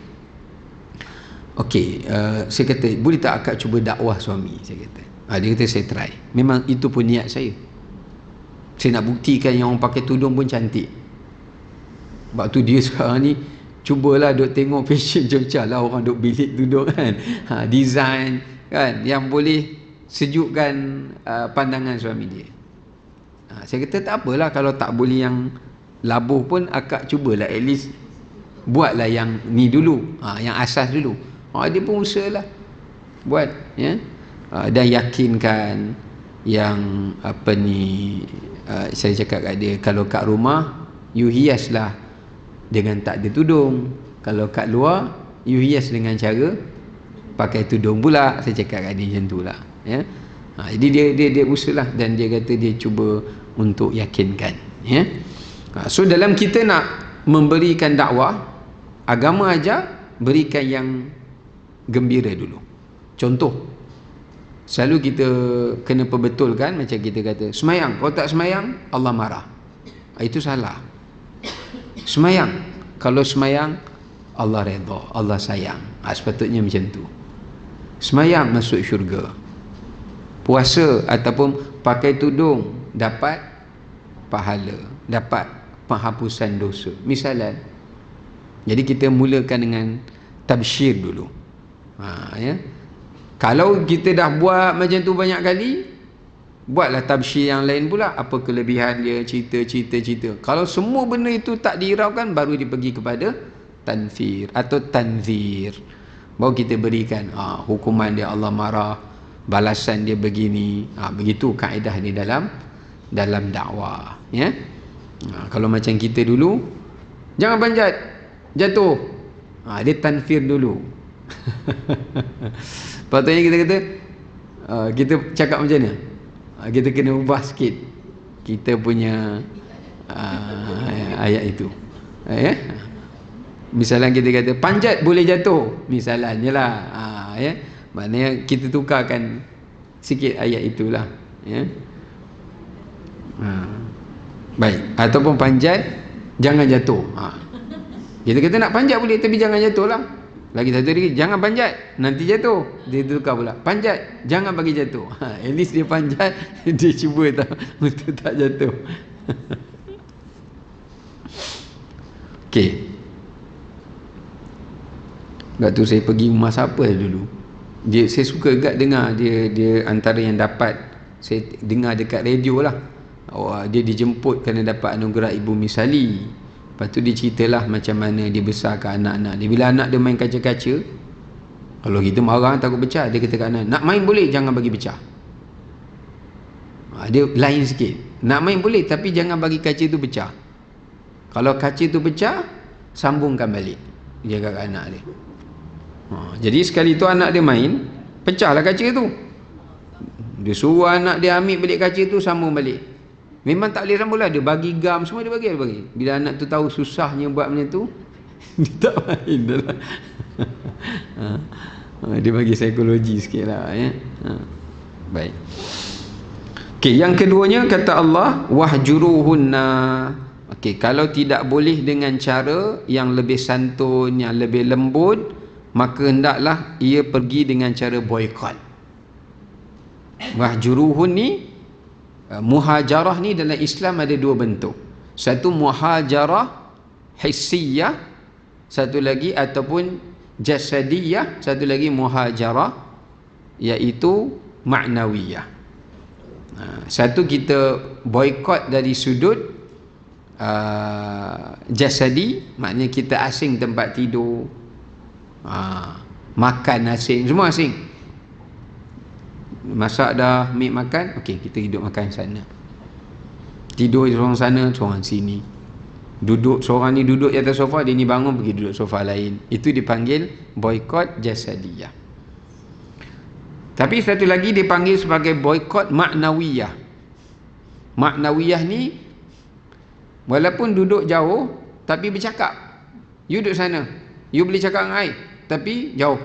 Okey, saya kata boleh tak akak cuba dakwah suami, saya kata. Dia kata saya try. Memang itu pun niat saya. Saya nak buktikan yang orang pakai tudung pun cantik. Sebab tu dia sekarang ni cubalah duk tengok fashion macam lah orang duk bilik tudung kan. Design kan yang boleh sejukkan pandangan suami dia. Saya kata tak apalah kalau tak boleh yang labuh pun, akak cubalah at least buatlah yang ni dulu, yang asas dulu. Dia pun usahalah buat, ya. Dan yakinkan yang apa ni, saya cakap kat dia, kalau kat rumah you hiaslah dengan tak ada tudung, kalau kat luar you hias dengan cara pakai tudung pula. Saya cakap kat dia macam tu lah, ya. Jadi dia usahalah, dan dia kata dia cuba untuk yakinkan, ya. So dalam kita nak memberikan dakwah agama aja, berikan yang gembira dulu. Contoh, selalu kita kena perbetulkan, macam kita kata semayang, kalau tak semayang Allah marah. Itu salah. Semayang, kalau semayang Allah redha, Allah sayang. Sepatutnya macam tu. Semayang masuk syurga. Puasa ataupun pakai tudung dapat pahala, dapat penghapusan dosa. Misalan, jadi kita mulakan dengan tabsyir dulu. Ya. Kalau kita dah buat macam tu banyak kali, buatlah tabsyir yang lain pula. Apa kelebihan dia, cerita. Kalau semua benda itu tak dihiraukan, baru dia pergi kepada tanfir atau tanzir. Baru kita berikan hukuman dia Allah marah, balasan dia begini. Begitu kaedah ni dalam dakwah, ya. Kalau macam kita dulu, jangan panjat, jatuh. Dia tanfir dulu. Patutnya kita kata, kita cakap macam mana? Kita kena ubah sikit kita punya ayat itu, ya. Misalnya kita kata panjat boleh jatuh, misalnya lah, ya. Maknanya kita tukarkan sikit ayat itulah, ya. Baik, ataupun panjat jangan jatuh. Kita kata nak panjat boleh, tapi jangan jatuh lah. Lagi satu lagi, jangan panjat nanti jatuh. Dia tukar pula, panjat jangan bagi jatuh. At least dia panjat, dia cuba tak untuk tak jatuh. Okey. Sebab tu saya pergi rumah siapa dulu, saya suka agak dengar dia antara yang dapat saya dengar dekat radio lah. Dia dijemput kerana dapat anugerah Ibu Misali. Lepas tu dia ceritalah macam mana dia besarkan anak-anak dia. Bila anak dia main kaca-kaca, kalau kita marah takut pecah, dia kata kat anak, nak main boleh, jangan bagi pecah. Dia lain sikit, nak main boleh tapi jangan bagi kaca tu pecah. Kalau kaca tu pecah, sambungkan balik. Dia kata kat anak dia. Jadi sekali tu anak dia main, pecahlah kaca tu. Dia suruh anak dia ambil balik kaca tu, sambung balik. Memang tak boleh sambung lah, dia bagi gam semua, dia bagi. Bila anak tu tahu susahnya buat macam tu, dia tak main dah lah. Dia bagi psikologi sikit lah, ya. Baik. Okey, yang keduanya kata Allah, wahjuruhunna. Okey, kalau tidak boleh dengan cara yang lebih santun, yang lebih lembut, maka hendaklah ia pergi dengan cara boykot. Wahjuruhun ni, muhajarah ni dalam Islam ada dua bentuk. Satu muhajarah hissiyah, satu lagi ataupun jasadiyah, satu lagi muhajarah, iaitu ma'nawiyah. Satu, kita boikot dari sudut jasadi, maknanya kita asing tempat tidur, makan asing, semua asing. Masak dah, ambil makan, okey, kita hidup makan sana. Tidur seorang sana, seorang sini. Duduk, seorang ni duduk di atas sofa, dia ni bangun pergi duduk sofa lain. Itu dipanggil boikot jasadiyah. Tapi satu lagi dipanggil sebagai boikot ma'nawiyah. Ma'nawiyah ni walaupun duduk jauh tapi bercakap. You duduk sana, you boleh cakap dengan I, tapi jauh.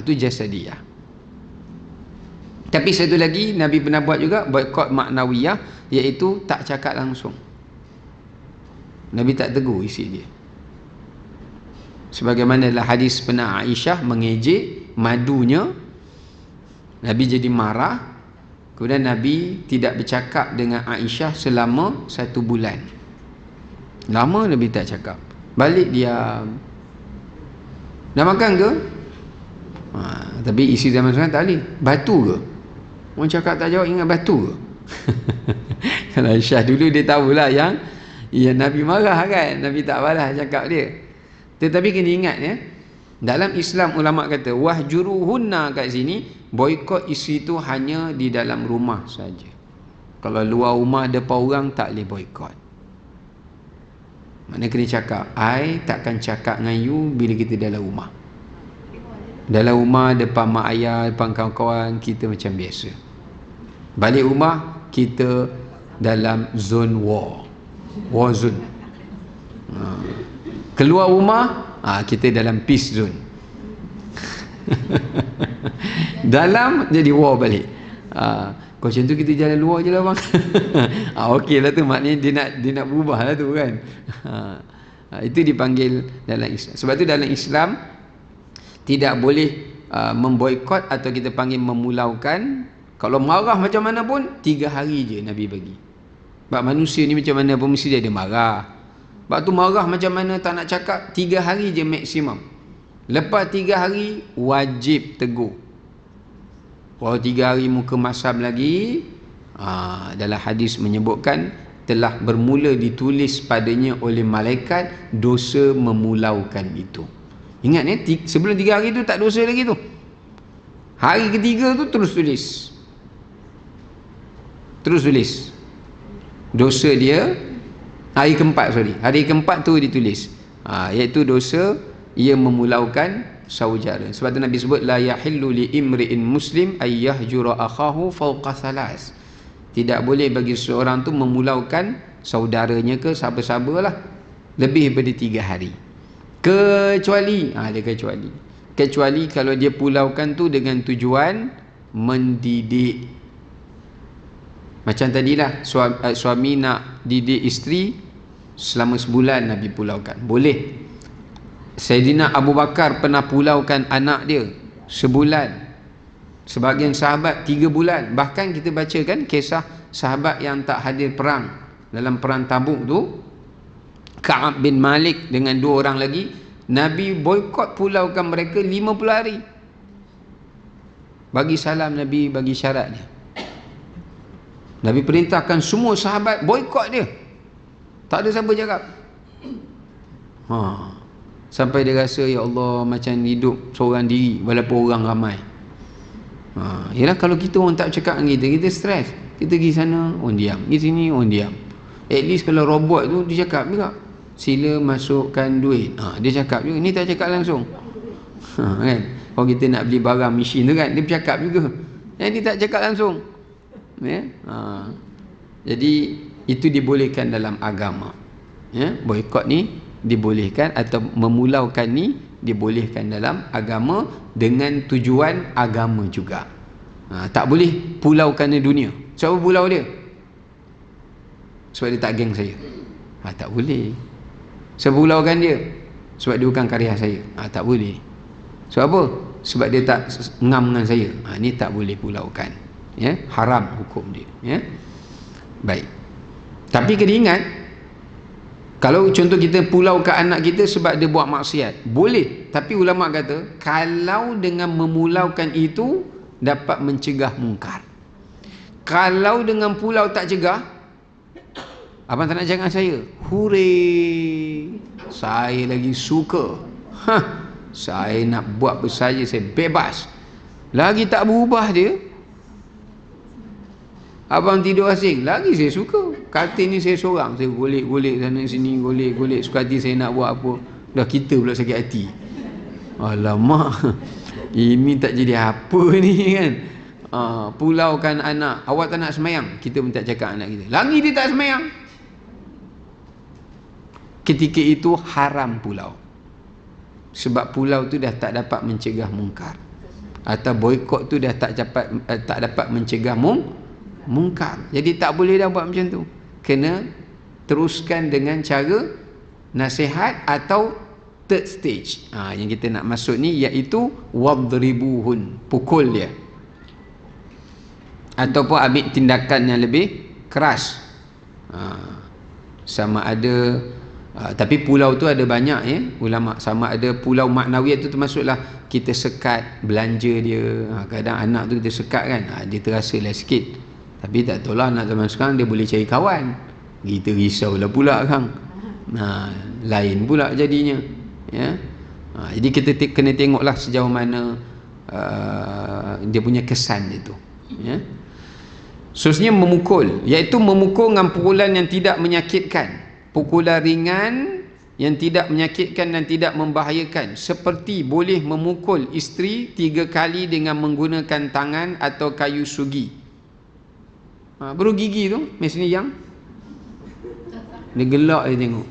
Itu jasadiyah. Tapi satu lagi Nabi pernah buat juga boikot ma'nawiyah, iaitu tak cakap langsung. Nabi tak tegur isi dia. Sebagaimana dalam hadis pernah Aisyah mengejek madunya, Nabi jadi marah. Kemudian Nabi tidak bercakap dengan Aisyah selama 1 bulan. Lama Nabi tak cakap. Balik diam. Dah makan ke? Tapi isi zaman sekarang tak boleh. Batu ke? Orang cakap tak jawab, ingat batu ke? Kalau Aisyah dulu dia tahulah yang Nabi marah kan, Nabi tak balas cakap dia. Tetapi kena ingat ya, dalam Islam ulama kata wahjuruhunna, kat sini boikot isteri tu hanya di dalam rumah saja. Kalau luar rumah depan orang tak boleh boikot. Maknanya kena cakap, I takkan cakap dengan you bila kita dalam rumah. Dalam rumah depan mak ayah, depan kawan-kawan kita macam biasa. Balik rumah kita dalam zone war zone. Keluar rumah kita dalam peace zone. Dalam jadi war balik. Kau macam tu kita jalan luar je lah bang. Okey lah tu, maknanya dia nak berubah lah tu kan. Itu dipanggil dalam Islam. Sebab tu dalam Islam tidak boleh memboikot atau kita panggil memulaukan. Kalau marah macam mana pun 3 hari je Nabi bagi. Sebab manusia ni macam mana pun mesti dia ada marah. Sebab tu marah macam mana tak nak cakap, 3 hari je maksimum. Lepas 3 hari wajib tegur. Kalau 3 hari muka masam lagi, dalam hadis menyebutkan telah bermula ditulis padanya oleh malaikat dosa memulaukan itu. Ingat ni, sebelum 3 hari tu tak dosa lagi tu. Hari ketiga tu terus tulis. Terus tulis dosa dia. Hari keempat tu ditulis, iaitu dosa ia memulaukan saudara. Sebab tu Nabi sebut la yahillu li imri'in muslim ay yahjura akhahu fawqa thalas. Tidak boleh bagi seorang tu memulaukan saudaranya ke sahabat-sahabatlah lebih daripada 3 hari. Kecuali kecuali kalau dia pulaukan tu dengan tujuan mendidik. Macam tadilah suami nak didik isteri selama sebulan, Nabi pulaukan. Boleh. Sayyidina Abu Bakar pernah pulaukan anak dia sebulan. Sebahagian sahabat 3 bulan. Bahkan kita baca kan kisah sahabat yang tak hadir perang. Dalam perang Tabuk tu, Ka'ab bin Malik dengan 2 orang lagi, Nabi boikot pulaukan mereka 50 hari. Bagi salam Nabi, bagi syarat dia. Nabi perintahkan semua sahabat boikot dia. Tak ada siapa cakap. Sampai dia rasa, ya Allah, macam hidup seorang diri walaupun orang ramai. Yalah, kalau kita orang tak cakap dengan kita stres. Kita pergi sana, orang diam. Pergi sini, orang diam. At least kalau robot tu, dia cakap juga, sila masukkan duit. Dia cakap juga. Ni tak cakap langsung. Kan? Kalau kita nak beli barang mesin tu kan, dia bercakap juga. Yang dia tak cakap langsung. Ya? Jadi itu dibolehkan dalam agama. Ya? Boikot ni dibolehkan, atau memulaukan ni dibolehkan dalam agama dengan tujuan agama juga. Tak boleh pulaukan dunia. Siapa pulau dia? Sebab dia tak geng saya. Tak boleh. Siapa pulaukan dia? Sebab dia bukan karya saya. Tak boleh. Sebab apa? Sebab dia tak ngam dengan saya. Ni tak boleh pulaukan. Ya, haram hukum dia. Ya. Baik. Tapi kena ingat, kalau contoh kita pulau ke anak kita sebab dia buat maksiat, boleh. Tapi ulama kata, kalau dengan memulaukan itu dapat mencegah mungkar. Kalau dengan pulau tak cegah, abang tak nak jangan saya. Hurray, saya lagi suka. Saya nak buat apa saja, saya bebas. Lagi tak berubah dia. Abang tidur asing, lagi saya suka. Katil ni saya seorang, saya golek-golek sana sini, golek-golek suka hati saya nak buat apa. Dah kita pula sakit hati. Alamak, ini tak jadi apa ni kan. Pulaukan anak, awak tak nak semayang, kita pun tak cakap anak kita, lagi dia tak semayang. Ketika itu haram pulau, sebab pulau tu dah tak dapat mencegah mungkar, atau boikot tu dah tak dapat mencegah mungkar. Jadi tak boleh dah buat macam tu. Kena teruskan dengan cara nasihat atau third stage. Yang kita nak masuk ni iaitu wadribuhun, pukul dia, ataupun ambil tindakan yang lebih keras. Sama ada tapi pulau tu ada banyak ya ulama. Sama ada pulau maknawi itu termasuklah kita sekat belanja dia. Kadang anak tu kita sekat kan, dia terasa lah sikit. Tapi tak tahu lah anak zaman sekarang dia boleh cari kawan. Kita risaulah pula kan. Lain pula jadinya ya. Jadi kita kena tengoklah sejauh mana dia punya kesan dia tu ya. Khususnya memukul, iaitu memukul dengan pukulan yang tidak menyakitkan, pukulan ringan yang tidak menyakitkan dan tidak membahayakan, seperti boleh memukul isteri 3 kali dengan menggunakan tangan atau kayu sugi. Berugigi tu mesni yang dia gelak dia tengok.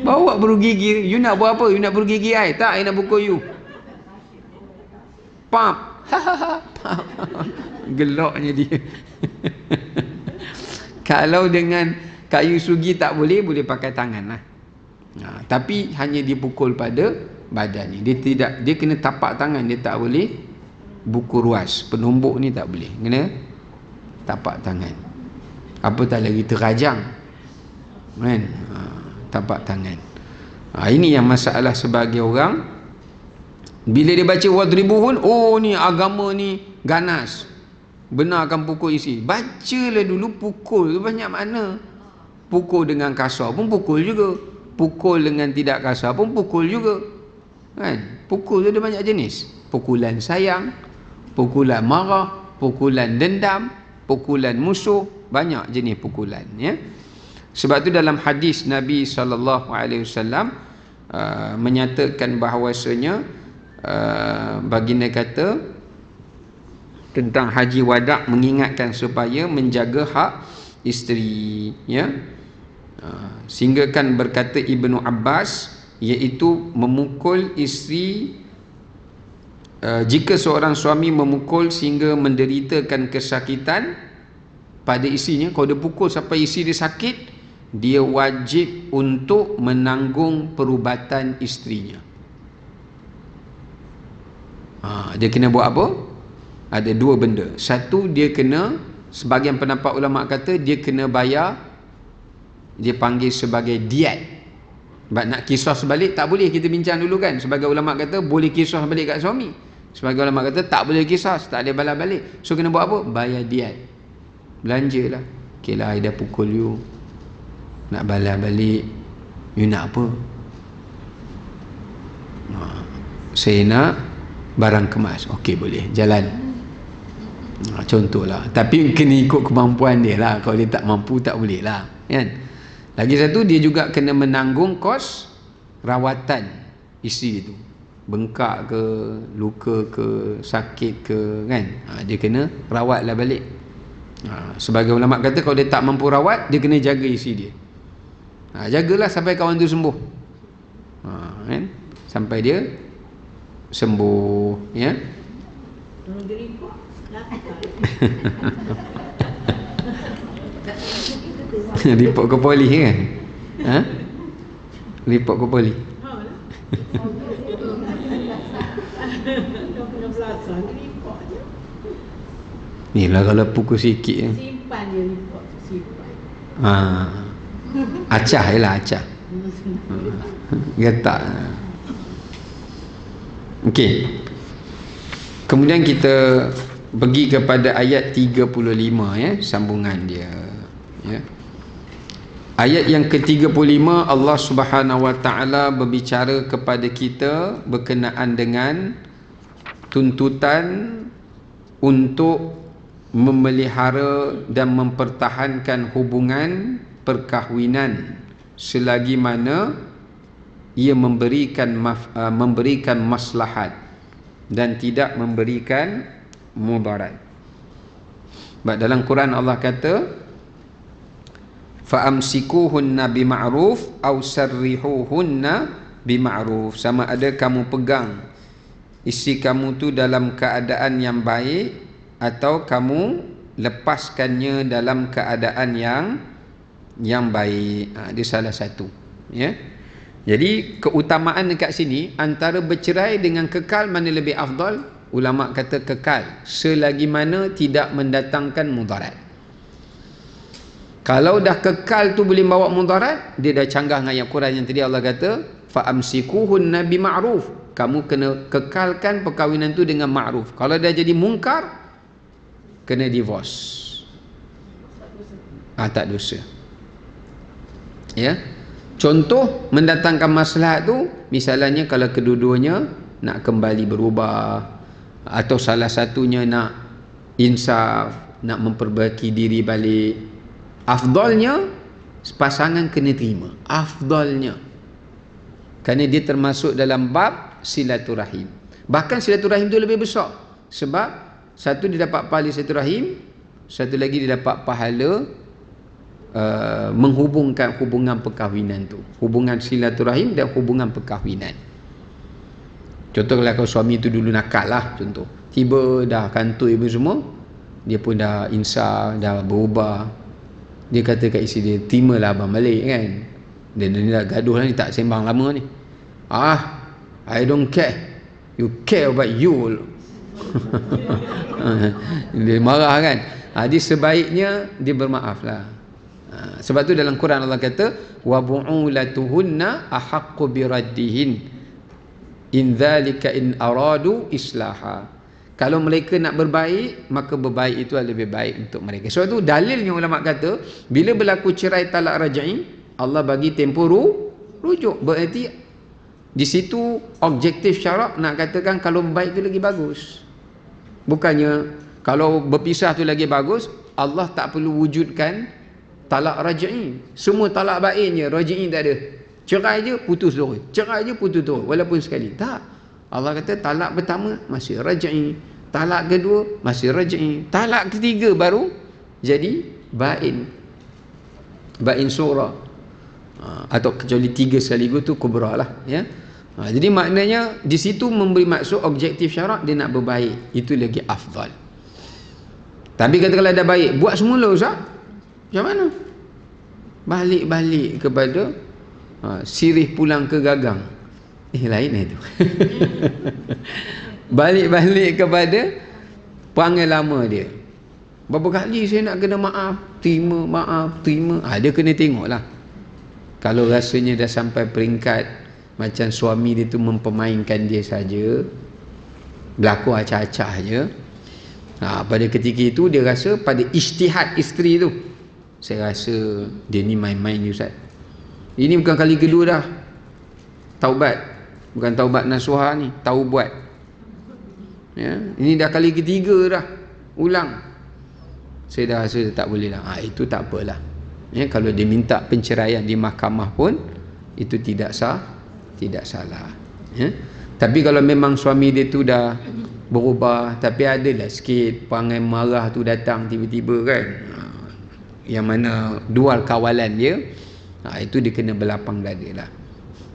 Bawa berugigi, you nak buat apa? You nak berugigi I? Tak, I nak pukul you. Pap. Gelaknya dia. Kalau dengan kayu sugi tak boleh, boleh pakai tangan lah. Tapi hanya dipukul pada badan ni. Dia kena tapak tangan, dia tak boleh buku ruas. Penumbuk ni tak boleh, kena tapak tangan. Apatah lagi terajang kan, tapak tangan. Ini yang masalah sebagai orang bila dia baca wadribuhun, oh ni agama ni ganas, benar akan pukul isi. Bacalah dulu, pukul tu banyak makna. Pukul dengan kasar pun pukul juga, pukul dengan tidak kasar pun pukul juga kan. Pukul tu ada banyak jenis. Pukulan sayang, pukulan marah, pukulan dendam, pukulan musuh, banyak jenis pukulan ya. Sebab tu dalam hadis Nabi SAW menyatakan bahawasanya baginda kata tentang haji wada' mengingatkan supaya menjaga hak isteri ya. Sehingga kan berkata Ibnu Abbas, iaitu memukul isteri, jika seorang suami memukul sehingga menderitakan kesakitan pada isterinya, kalau dia pukul sampai isteri dia sakit, dia wajib untuk menanggung perubatan isterinya. Dia kena buat apa? Ada 2 benda. Satu, dia kena, sebagian pendapat ulama kata dia kena bayar, dia panggil sebagai diat. Sebab nak kisah sebalik tak boleh, kita bincang dulu kan. Sebagai ulama kata boleh kisah balik kat suami, sebagai ulama kata tak boleh kisah, tak boleh balas balik. So kena buat apa? Bayar diat. Belanjalah. Okay lah, I dah pukul you, nak balas balik, you nak apa? Saya nak barang kemas. Okey, boleh, jalan. Contohlah. Tapi kena ikut kemampuan dia lah. Kalau dia tak mampu, tak boleh lah kan. Lagi satu, dia juga kena menanggung kos rawatan isteri itu. Bengkak ke, luka ke, sakit ke kan. Dia kena rawat lah balik. Sebagai ulama kata kalau dia tak mampu rawat, dia kena jaga isteri dia. Jagalah sampai kawan tu sembuh kan? Sampai dia sembuh ya. Report ke polis kan? Report ke polis. Ni lah kalau pukul sikit simpan dia report, simpan. Acah je lah, acah. Getak. Okey. Kemudian kita pergi kepada ayat 35 ya, sambungan dia ya. Ayat yang ke-35 Allah Subhanahu wa taala berbicara kepada kita berkenaan dengan tuntutan untuk memelihara dan mempertahankan hubungan perkahwinan selagi mana ia memberikan maslahat dan tidak memberikan mudarat. Sebab dalam Quran Allah kata fa'amsikuhunna bima'ruf aw sarrihuhunna bima'ruf, sama ada kamu pegang isteri kamu tu dalam keadaan yang baik atau kamu lepaskannya dalam keadaan yang baik. Dia salah satu ya. Jadi keutamaan dekat sini antara bercerai dengan kekal mana lebih afdal? Ulama kata kekal selagi mana tidak mendatangkan mudarat. Kalau dah kekal tu boleh bawa mudarat, dia dah canggah dengan ayat Quran yang tadi Allah kata fa'amsikuhunna bima'ruf, kamu kena kekalkan perkahwinan tu dengan ma'ruf. Kalau dah jadi mungkar, kena divorce. Tak dosa ya. Contoh mendatangkan maslahat tu, misalnya kalau kedua-duanya nak kembali berubah atau salah satunya nak insaf, nak memperbaiki diri balik, afdalnya pasangan kena terima, afdalnya, kerana dia termasuk dalam bab silaturahim. Bahkan silaturahim tu lebih besar, sebab satu dia dapat pahala silaturahim, satu lagi dia dapat pahala menghubungkan hubungan perkahwinan tu, hubungan silaturahim dan hubungan perkahwinan. Contoh kalau suami tu dulu nakal lah, contoh tiba dah kantoi pun semua, dia pun dah insaf, dah berubah, dia kata kat isteri dia, terimalah abang balik kan, dia dah gaduh lah ni, tak sembang lama ni, I don't care, you care about you. Dia marah kan. Dia sebaiknya dia bermaaf lah. Sebab tu dalam Quran Allah kata wa bu'ulatuhunna ahaqqu biraddihin in dzalika in aradu islaha. Kalau mereka nak berbaik, maka berbaik itu lebih baik untuk mereka. Sebab tu dalilnya ulama kata bila berlaku cerai talak raj'i, Allah bagi tempoh rujuk. Berarti di situ objektif syarak nak katakan kalau berbaik itu lagi bagus. Bukannya kalau berpisah tu lagi bagus, Allah tak perlu wujudkan talak raj'i. Semua talak baiknya, raj'i tak ada. Cerai je putus terus, cerai je putus terus, walaupun sekali. Tak. Allah kata talak pertama masih raj'i, talak kedua masih raj'i, talak ketiga baru jadi bain, bain surah. Atau kecuali 3 sekaligus tu kubra lah ya. Jadi maknanya di situ memberi maksud objektif syarak dia nak berbaik, itu lagi afdal. Tapi katakanlah dah baik, buat semula Ustaz, macam mana? Balik-balik kepada sirih pulang ke gagang. Lain itu. Balik-balik kepada perangai lama dia. Berapa kali saya nak kena maaf, terima, maaf, terima. Dia kena tengok lah. Kalau rasanya dah sampai peringkat macam suami dia tu mempermainkan dia saja, berlaku acah-acah je, pada ketika itu dia rasa pada ijtihad isteri tu, saya rasa dia ni main-main ni Ustaz. Ini bukan kali kedua dah taubat, bukan taubat nasuha ni, taubat ya. Ini dah kali ketiga dah ulang. Saya dah rasa tak boleh lah. Itu tak apalah ya. Kalau dia minta penceraian di mahkamah pun itu tidak sah, tidak salah ya. Tapi kalau memang suami dia tu dah berubah, tapi adalah sikit perangai marah tu datang tiba-tiba kan, yang mana dual kawalan dia, itu dia kena berlapang dada lah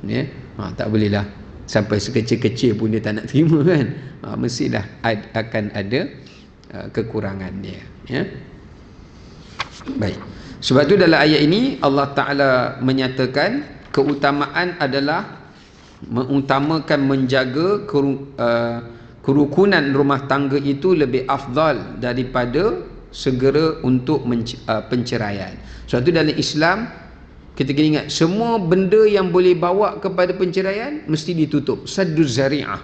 ya. Tak boleh lah sampai sekecil-kecil pun dia tak nak terima kan. Mestilah akan ada kekurangan dia ya. Baik, sebab tu dalam ayat ini Allah Ta'ala menyatakan keutamaan adalah mengutamakan menjaga kerukunan rumah tangga itu lebih afdal daripada segera untuk penceraian. Sebab tu dalam Islam kita kena ingat semua benda yang boleh bawa kepada penceraian mesti ditutup. Sadduz zari'ah.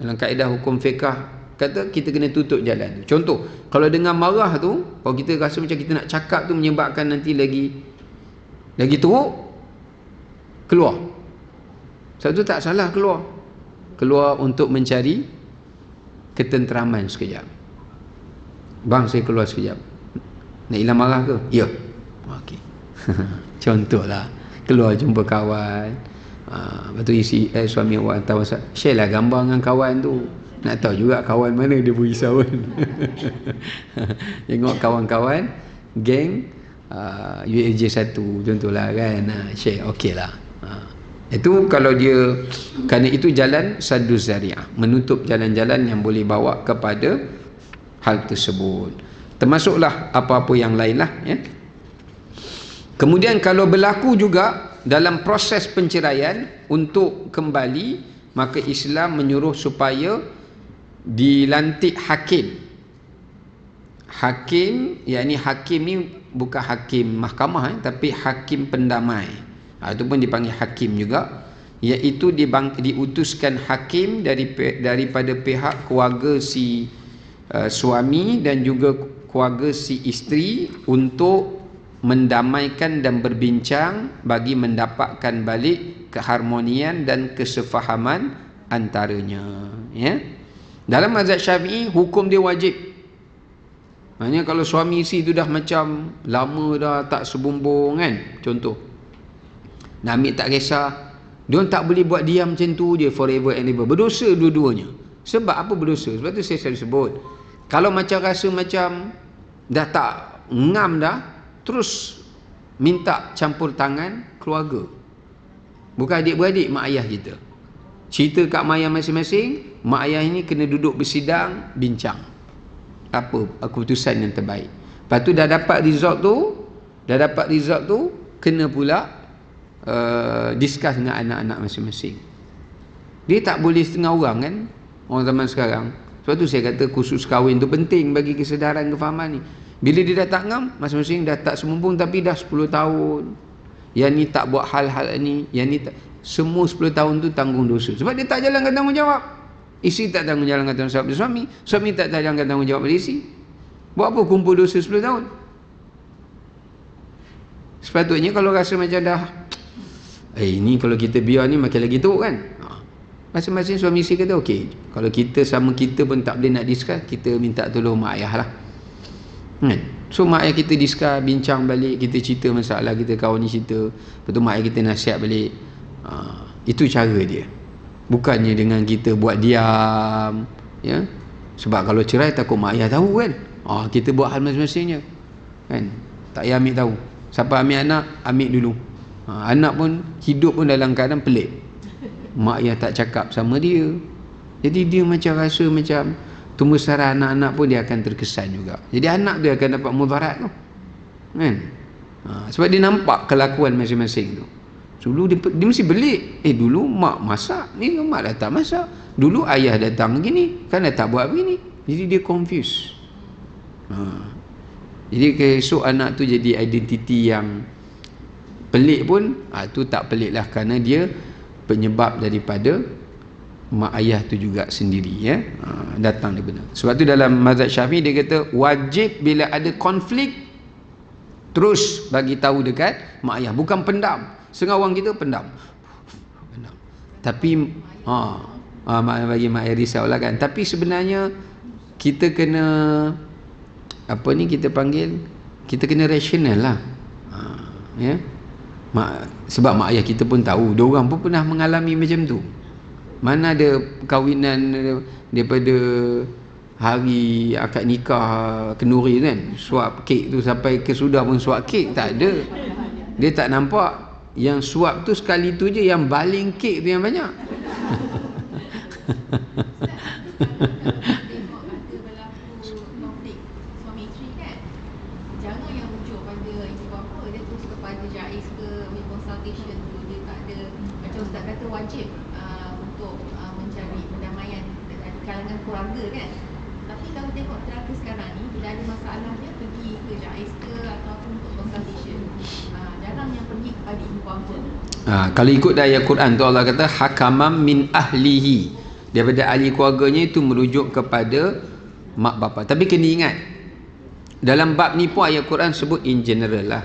Dalam kaedah hukum fiqah kata kita kena tutup jalan. Contoh, kalau dengan marah tu, kalau kita rasa macam kita nak cakap tu menyebabkan nanti lagi teruk, keluar. Sebab tu tak salah keluar untuk mencari ketenteraman sekejap. Bang, saya keluar sekejap. Nak hilang marah ke? Ya. Okey. Contohlah, keluar jumpa kawan. Lepas tu suami awak hantar WhatsApp, share lah gambar dengan kawan tu. Nak tahu juga kawan mana dia berisau kan. Tengok kawan-kawan geng UAJ1 contohlah kan, share, okey lah. Itu kalau dia, kerana itu jalan saddu zari'ah, menutup jalan-jalan yang boleh bawa kepada hal tersebut. Termasuklah apa-apa yang lain lah ya. Kemudian kalau berlaku juga dalam proses penceraian untuk kembali, maka Islam menyuruh supaya dilantik hakim. Hakim, yakni hakim ni bukan hakim mahkamah tapi hakim pendamai. Itu pun dipanggil hakim juga, iaitu diutuskan hakim daripada pihak keluarga si suami dan juga keluarga si isteri untuk mendamaikan dan berbincang bagi mendapatkan balik keharmonian dan kesefahaman antaranya ya. Dalam mazhab Syafi'i hukum dia wajib. Maknanya kalau suami isteri tu dah macam lama dah tak sebumbung kan, contoh nak ambil tak kisah, dia tak boleh buat diam macam tu je forever and ever. Berdosa dua-duanya. Sebab apa berdosa? Sebab tu saya selalu sebut, kalau macam rasa macam dah tak ngam dah, terus minta campur tangan keluarga, bukan adik-beradik, mak ayah kita. Cerita kat mak ayah masing-masing, mak ayah ini kena duduk bersidang, bincang apa keputusan yang terbaik. Lepas tu dah dapat result tu, kena pula discuss dengan anak-anak masing-masing. Dia tak boleh setengah orang kan, orang zaman sekarang. Sebab tu saya kata kursus kahwin tu penting bagi kesedaran kefahaman ni. Bila dia dah tak ngam, masing-masing dah tak semumpung tapi dah 10 tahun. Yang ni tak buat hal-hal ni, yang ni tak, semua 10 tahun tu tanggung dosa. Sebab dia tak jalankan tanggungjawab. Isteri tak tanggung jalankan tanggungjawab pada suami, suami tak jalankan tanggungjawab pada isteri. Buat apa kumpul dosa 10 tahun? Sepatutnya kalau rasa macam dah ni kalau kita biar ni makin lagi teruk kan. Masing-masing suami isteri kata okey, kalau kita sama kita pun tak boleh nak discuss, kita minta tolong mak ayah lah. So mak ayah kita discuss, bincang balik, kita cerita masalah kita, kawan ni cerita, lepas tu mak ayah kita nasihat balik. Itu cara dia. Bukannya dengan kita buat diam ya. Sebab kalau cerai takut mak ayah tahu kan. Kita buat hal masing-masingnya kan. Tak payah ambil tahu. Siapa ambil anak, ambil dulu. Anak pun hidup pun dalam keadaan pelik. Mak ayah tak cakap sama dia. Jadi dia macam rasa macam tumbuh sara anak-anak pun dia akan terkesan juga. Jadi anak dia akan dapat mudarat tu. Kan? Sebab dia nampak kelakuan masing-masing tu. Dulu dia mesti belik. Dulu mak masak, ni mak dah tak masak. Dulu ayah datang begini, kan dah tak buat begini. Jadi dia confused. Jadi esok anak tu jadi identiti yang pelik pun, tu tak pelik lah, kerana dia penyebab daripada mak ayah tu juga sendiri ya. Datang dia benar. Sebab tu dalam mazhab Syafi'i dia kata wajib bila ada konflik terus bagi tahu dekat mak ayah, bukan pendam. Setengah orang kita pendam. Tapi bagi mak ayah risau lah kan. Tapi sebenarnya kita kena kita kena rasional lah. Ya. Sebab mak ayah kita pun tahu, dia orang pun pernah mengalami macam tu. Mana ada perkahwinan daripada hari akad nikah kenduri kan, suap kek tu sampai kesudah pun suap kek tak ada. Dia tak nampak yang suap tu sekali tu je, yang baling kek tu yang banyak. Wajib untuk mencari perdamaian kalangan keluarga kan. Tapi kalau tengok terakhir sekarang ni, bila ada masalah dia pergi ke JAIS ke ataupun untuk consultation, jarang yang pergi kepada ibu bapa. Kalau ikut ayat Quran tu Allah kata hakamam min ahlihi, Daripada ahli keluarganya itu merujuk kepada mak bapa. Tapi kena ingat, dalam bab ni pun ayat Quran sebut in general lah.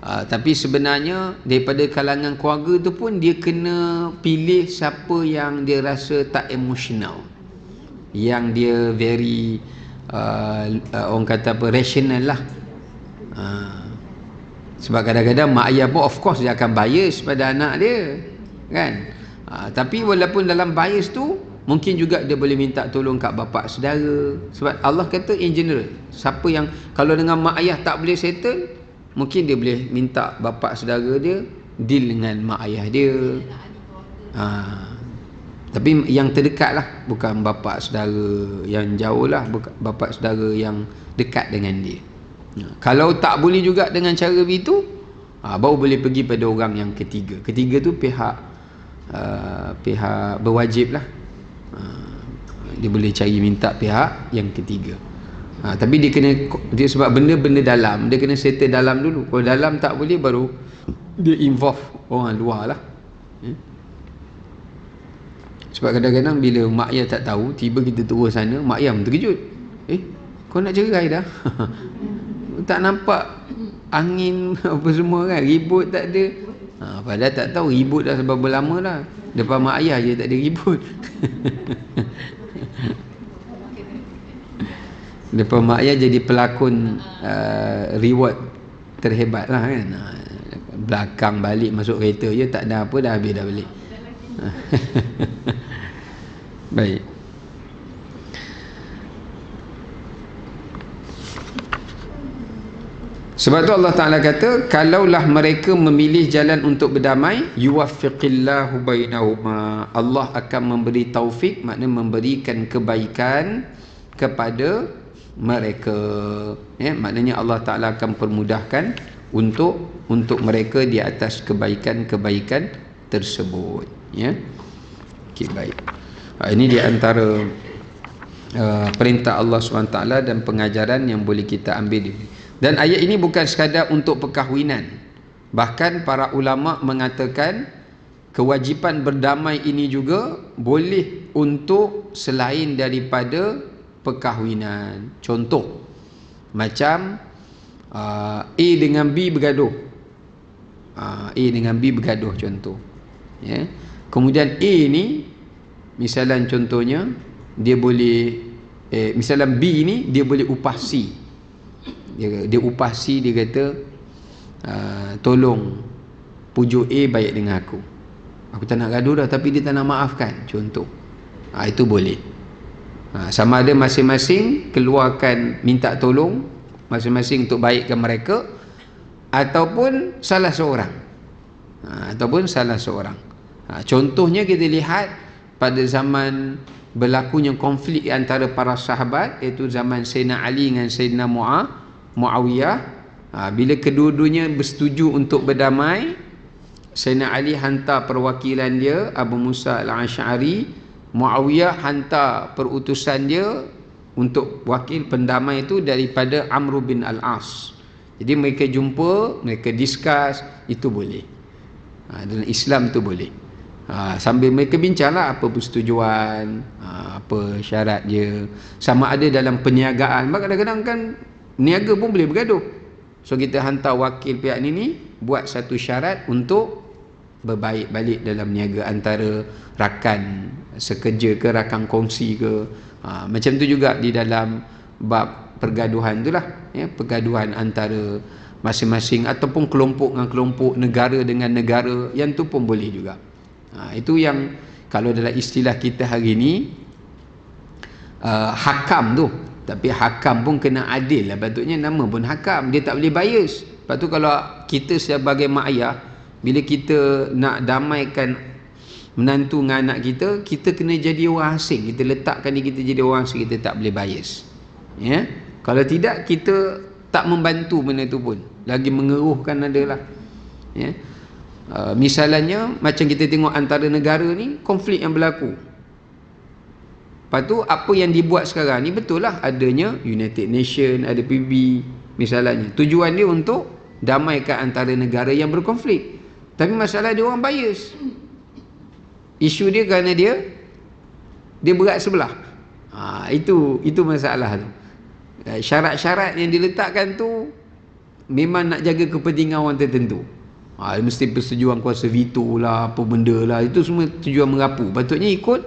Tapi sebenarnya daripada kalangan keluarga tu pun dia kena pilih siapa yang dia rasa tak emotional, yang dia very orang kata apa, rational lah. Sebab kadang-kadang mak ayah pun of course dia akan bias pada anak dia kan. Tapi walaupun dalam bias tu mungkin juga dia boleh minta tolong kat bapa saudara. Sebab Allah kata in general, siapa yang kalau dengan mak ayah tak boleh settle, mungkin dia boleh minta bapa saudara dia deal dengan mak ayah dia. Tapi yang terdekat lah, bukan bapa saudara yang jauh lah, bapa saudara yang dekat dengan dia. Kalau tak boleh juga dengan cara begitu, baru boleh pergi pada orang yang ketiga. Ketiga tu pihak berwajib lah. Dia boleh cari minta pihak yang ketiga. Tapi dia sebab benda-benda dalam, dia kena settle dalam dulu. Kalau dalam tak boleh, baru dia involve orang luar lah. Sebab kadang-kadang bila mak ayah tak tahu, tiba kita turun sana, mak ayah pun terkejut. Kau nak cerai dah? Tak nampak angin apa semua kan, ribut tak ada. Padahal tak tahu ribut dah sebab lama dah. Depan mak ayah je tak ada ribut. Depan mak ayah jadi pelakon reward terhebat lah kan. Belakang balik masuk kereta je tak ada apa, dah habis dah balik. Baik. Sebab tu Allah Ta'ala kata, kalaulah mereka memilih jalan untuk berdamai, yuwaffiqillahu bainahuma, Allah akan memberi taufik, maknanya memberikan kebaikan kepada mereka. Maknanya Allah Ta'ala akan permudahkan untuk mereka di atas kebaikan-kebaikan tersebut. Okey, baik. Ini di antara perintah Allah SWT dan pengajaran yang boleh kita ambil. Dan ayat ini bukan sekadar untuk perkahwinan. Bahkan para ulama mengatakan kewajipan berdamai ini juga boleh untuk selain daripada perkahwinan. Contoh, macam A dengan B bergaduh. A dengan B bergaduh contoh. Kemudian A ni, misalan contohnya, dia boleh misalan B ni dia boleh upah C. Dia upah C, dia kata tolong pujuk A baik dengan aku tak nak gaduh dah, tapi dia tak nak maafkan, contoh. Itu boleh. Sama ada masing-masing keluarkan minta tolong masing-masing untuk baikkan mereka, ataupun salah seorang. Contohnya kita lihat pada zaman berlakunya konflik antara para sahabat, iaitu zaman Sayyidina Ali dengan Sayyidina Muawiyah. Bila kedua-duanya bersetuju untuk berdamai, Sayyidina Ali hantar perwakilan dia, Abu Musa al-Asy'ari. Muawiyah hantar perutusan dia untuk wakil pendamai itu daripada Amr bin al-As. Jadi mereka jumpa, mereka discuss, itu boleh. Dalam Islam itu boleh. Sambil mereka bincanglah apa persetujuan, apa syarat dia, sama ada dalam perniagaan. Kadang-kadang kan niaga pun boleh bergaduh. So kita hantar wakil pihak ni buat satu syarat untuk berbaik balik dalam niaga antara rakan sekerja ke, rakan kongsi ke. Macam tu juga di dalam bab pergaduhan tu lah, pergaduhan antara masing-masing ataupun kelompok dengan kelompok, negara dengan negara, yang tu pun boleh juga. Itu yang kalau dalam istilah kita hari ni hakam tu. Tapi hakam pun kena adil lah, patutnya nama pun hakam, dia tak boleh bias. Lepas tu kalau kita sebagai mak ayah, bila kita nak damaikan menantu dengan anak kita, kita kena jadi orang asing, kita letakkan diri kita jadi orang asing, kita tak boleh bias. Kalau tidak, kita tak membantu benda tu pun, lagi mengeruhkan adalah. Misalnya macam kita tengok antara negara ni, konflik yang berlaku. Lepas tu apa yang dibuat sekarang ni, betul lah adanya United Nations, ada PBB misalnya. Tujuan dia untuk damaikan antara negara yang berkonflik. Tapi masalah dia orang bias. Isu dia kerana dia dia berat sebelah. Itu masalah tu. Syarat-syarat yang diletakkan tu memang nak jaga kepentingan orang tertentu. Mesti persetujuan kuasa veto lah, apa benda lah, itu semua tujuan merapu. Patutnya ikut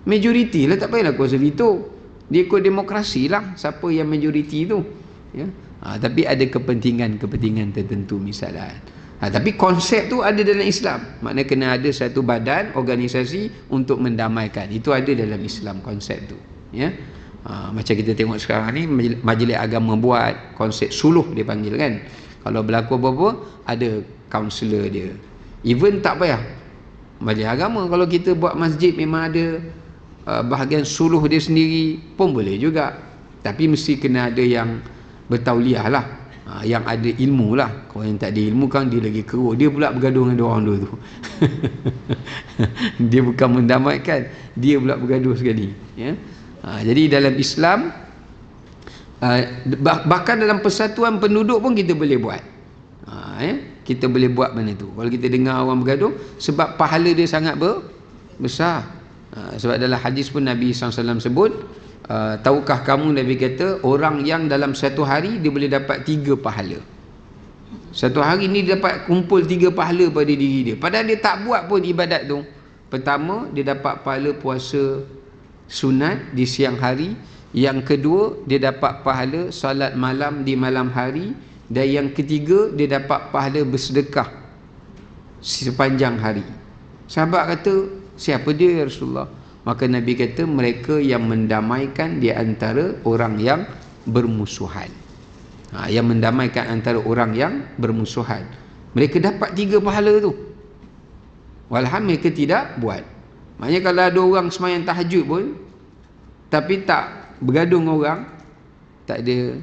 majoriti lah, tak payahlah kuasa veto. Dia ikut demokrasi lah, siapa yang majoriti tu, ya. Tapi ada kepentingan tertentu misalnya. Tapi konsep tu ada dalam Islam. Maknanya kena ada satu badan, organisasi untuk mendamaikan. Itu ada dalam Islam konsep tu, ya. Macam kita tengok sekarang ni, majlis agama buat konsep suluh dia panggil kan. Kalau berlaku apa-apa, ada kaunselor dia. Even tak payah majlis agama, kalau kita buat masjid memang ada bahagian suluh dia sendiri pun boleh juga. Tapi mesti kena ada yang bertauliah lah, yang ada ilmu lah. Kalau yang tak ada ilmu kan dia lagi keruk, dia pula bergaduh dengan orang dulu tu. Dia bukan mendamaikan, dia pula bergaduh sekali, ya. Jadi dalam Islam, bahkan dalam persatuan penduduk pun kita boleh buat, ya. Kita boleh buat benda tu kalau kita dengar orang bergaduh, sebab pahala dia sangat besar. Sebab dalam hadis pun Nabi SAW sebut, tahukah kamu, Nabi kata, orang yang dalam satu hari dia boleh dapat 3 pahala. Satu hari ni dia dapat kumpul 3 pahala pada diri dia, padahal dia tak buat pun ibadat tu. Pertama, dia dapat pahala puasa sunat di siang hari. Yang kedua, dia dapat pahala solat malam di malam hari. Dan yang ketiga, dia dapat pahala bersedekah sepanjang hari. Sahabat kata, siapa dia ya Rasulullah? Maka Nabi kata, mereka yang mendamaikan di antara orang yang bermusuhan. Yang mendamaikan antara orang yang bermusuhan, mereka dapat 3 pahala tu, walhal mereka tidak buat. Maknanya kalau ada orang sembahyang tahajud pun tapi tak bergaduh dengan orang, tak ada,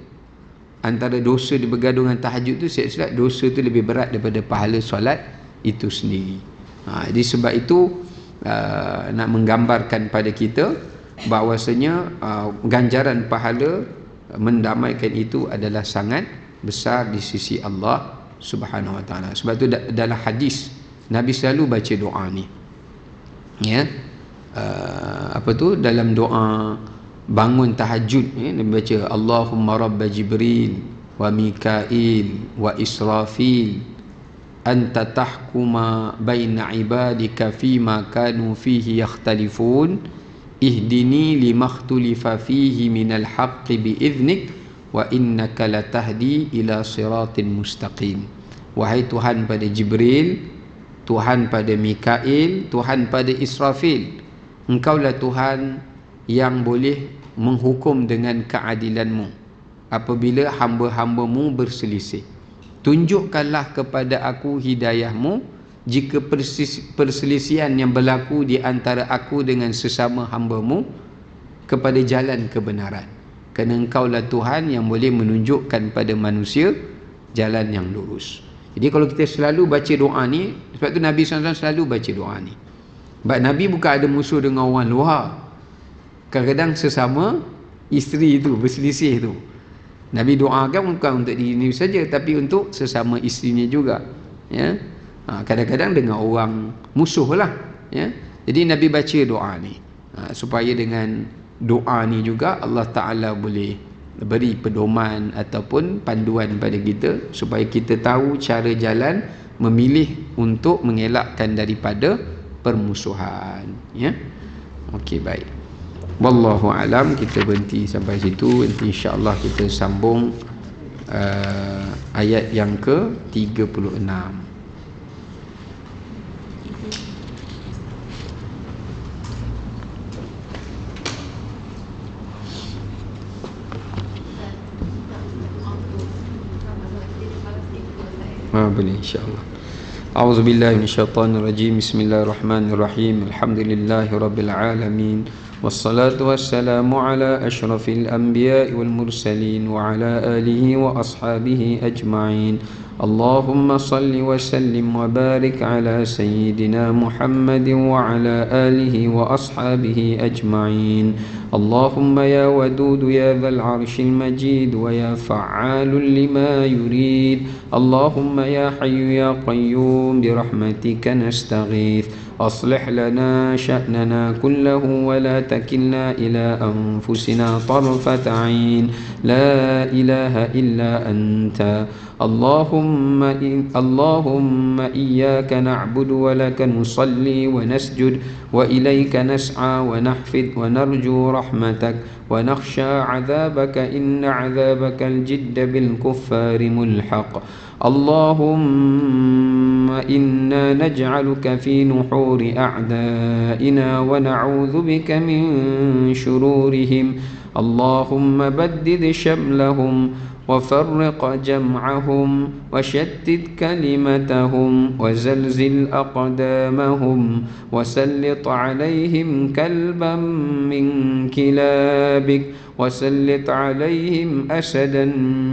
antara dosa dia bergaduh dengan tahajud tu, siap-siap dosa tu lebih berat daripada pahala solat itu sendiri. Jadi sebab itu nak menggambarkan pada kita bahawasanya ganjaran pahala mendamaikan itu adalah sangat besar di sisi Allah Subhanahu Wa Taala. Sebab tu dalam hadis Nabi selalu baca doa ni, ya. Apa tu, dalam doa bangun tahajud, ya, Nabi baca Allahumma rabba Jibril wa Mikail wa Israfil anta tahkuma baina ibadika fima kanu fihi yakhtalifun ihdini limakhtulifa fihi minal haqqi biiznik wa innaka latahdi ila siratin mustaqim. Wahai Tuhan pada Jibril, Tuhan pada Mikail, Tuhan pada Israfil, Engkaulah Tuhan yang boleh menghukum dengan keadilanmu apabila hamba-hambamu berselisih. Tunjukkanlah kepada aku hidayahmu jika perselisihan yang berlaku di antara aku dengan sesama hambamu kepada jalan kebenaran, kerana Engkaulah Tuhan yang boleh menunjukkan pada manusia jalan yang lurus. Jadi kalau kita selalu baca doa ni, sebab tu Nabi SAW selalu baca doa ni. Sebab Nabi bukan ada musuh dengan orang luar. Kadang-kadang sesama isteri itu berselisih tu, Nabi doakan bukan untuk diri ini saja, tapi untuk sesama isterinya juga, ya. Kadang-kadang dengan orang musuh lah, ya. Jadi Nabi baca doa ni, supaya dengan doa ni juga Allah Ta'ala boleh beri pedoman ataupun panduan pada kita, supaya kita tahu cara jalan memilih untuk mengelakkan daripada permusuhan, ya. Okey, baik. Wallahu alam, kita berhenti sampai situ. Nanti insya-Allah kita sambung ayat yang ke-36. Boleh insya-Allah. A'udzubillahi minasyaitonirrajim. Bismillahirrahmanirrahim. Alhamdulillahirabbil alamin. Wassalatu wassalamu ala asyrafil anbiya'i wal mursalin wa ala alihi wa ashabihi ajma'in. Allahumma salli wa sallim wa barik ala sayyidina Muhammadin wa ala alihi wa ashabihi ajma'in. اللهم يا ودود يا ذا العرش المجيد ويا فعال لما يريد اللهم يا حي يا قيوم برحمتك نستغيث أصلح لنا شأننا كله ولا تكلنا إلى أنفسنا طرفة عين لا إله إلا أنت اللهم إياك نعبد ولك نصلي ونسجد وإليك نسعى ونحفد ونرجو رحمتك ونخشى عذابك إن عذابك الجد بالكفار ملحق اللهم إنا نجعلك في نحور أعدائنا ونعوذ بك من شرورهم اللهم بدد شملهم وفرق جمعهم وشتت كلمتهم وزلزل أقدامهم وسلط عليهم كلبا من كلابك وسلط عليهم أسدا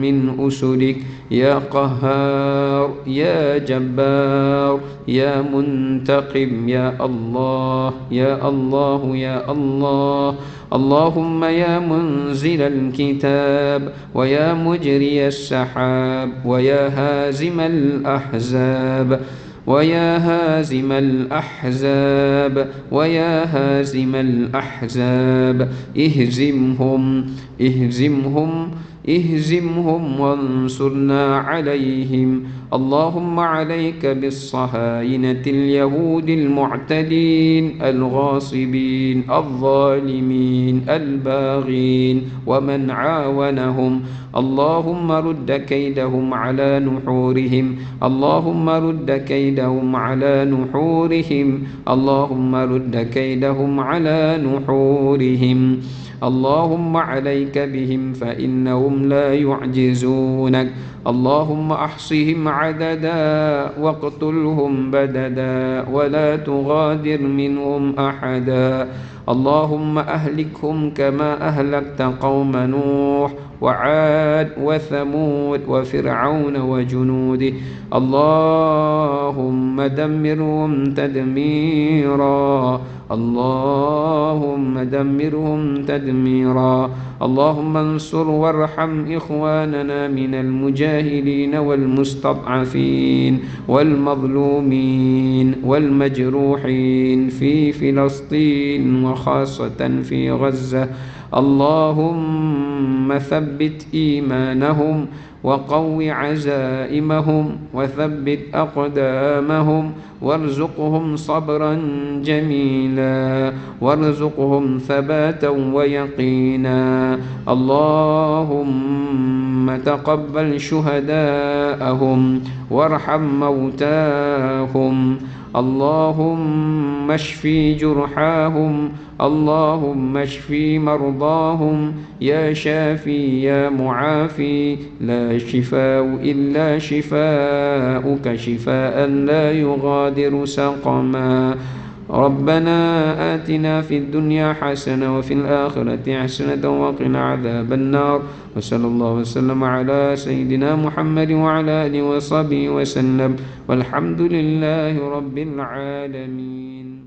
من أسدك يا قهار يا جبار يا منتقم يا الله يا الله يا الله اللهم يا منزل الكتاب ويا مجري السحاب ويا هازم الأحزاب ويا هازم الأحزاب ويا هازم الأحزاب اهزمهم وانصرنا عليهم اللهم عليك بالصهاينة اليهود المعتدين الغاصبين الظالمين الباغين ومن عاونهم اللهم رد كيدهم على نحورهم اللهم رد كيدهم على نحورهم اللهم رد كيدهم على نحورهم اللهم عليك بهم فإنهم لا يعجزونك اللهم أحصهم عددا واقتلهم بددا ولا تغادر منهم أحدا اللهم أهلكهم كما أهلكت قوم نوح وعاد وثمود وفرعون وجنوده اللهم دمرهم تدميرا اللهم دمرهم تدميرا اللهم انصر وارحم إخواننا من المجاهدين والمستضعفين والمظلومين والمجروحين في فلسطين وخاصة في غزة اللهم ثبت إيمانهم وقو عزائمهم وثبت أقدامهم وارزقهم صبرا جميلا وارزقهم ثباتا ويقينا اللهم تقبل شهداءهم وارحم موتاهم اللهم اشفي جرحاهم اللهم اشفي مرضاهم يا شافي يا معافي لا شفاء إلا شفاؤك شفاء لا يغادر سقما ربنا آتنا في الدنيا حسنة وفي الآخرة حسنة وقنا عذاب النار وصلى الله وسلم على سيدنا محمد وعلى آله وصحبه وسلم والحمد لله رب العالمين.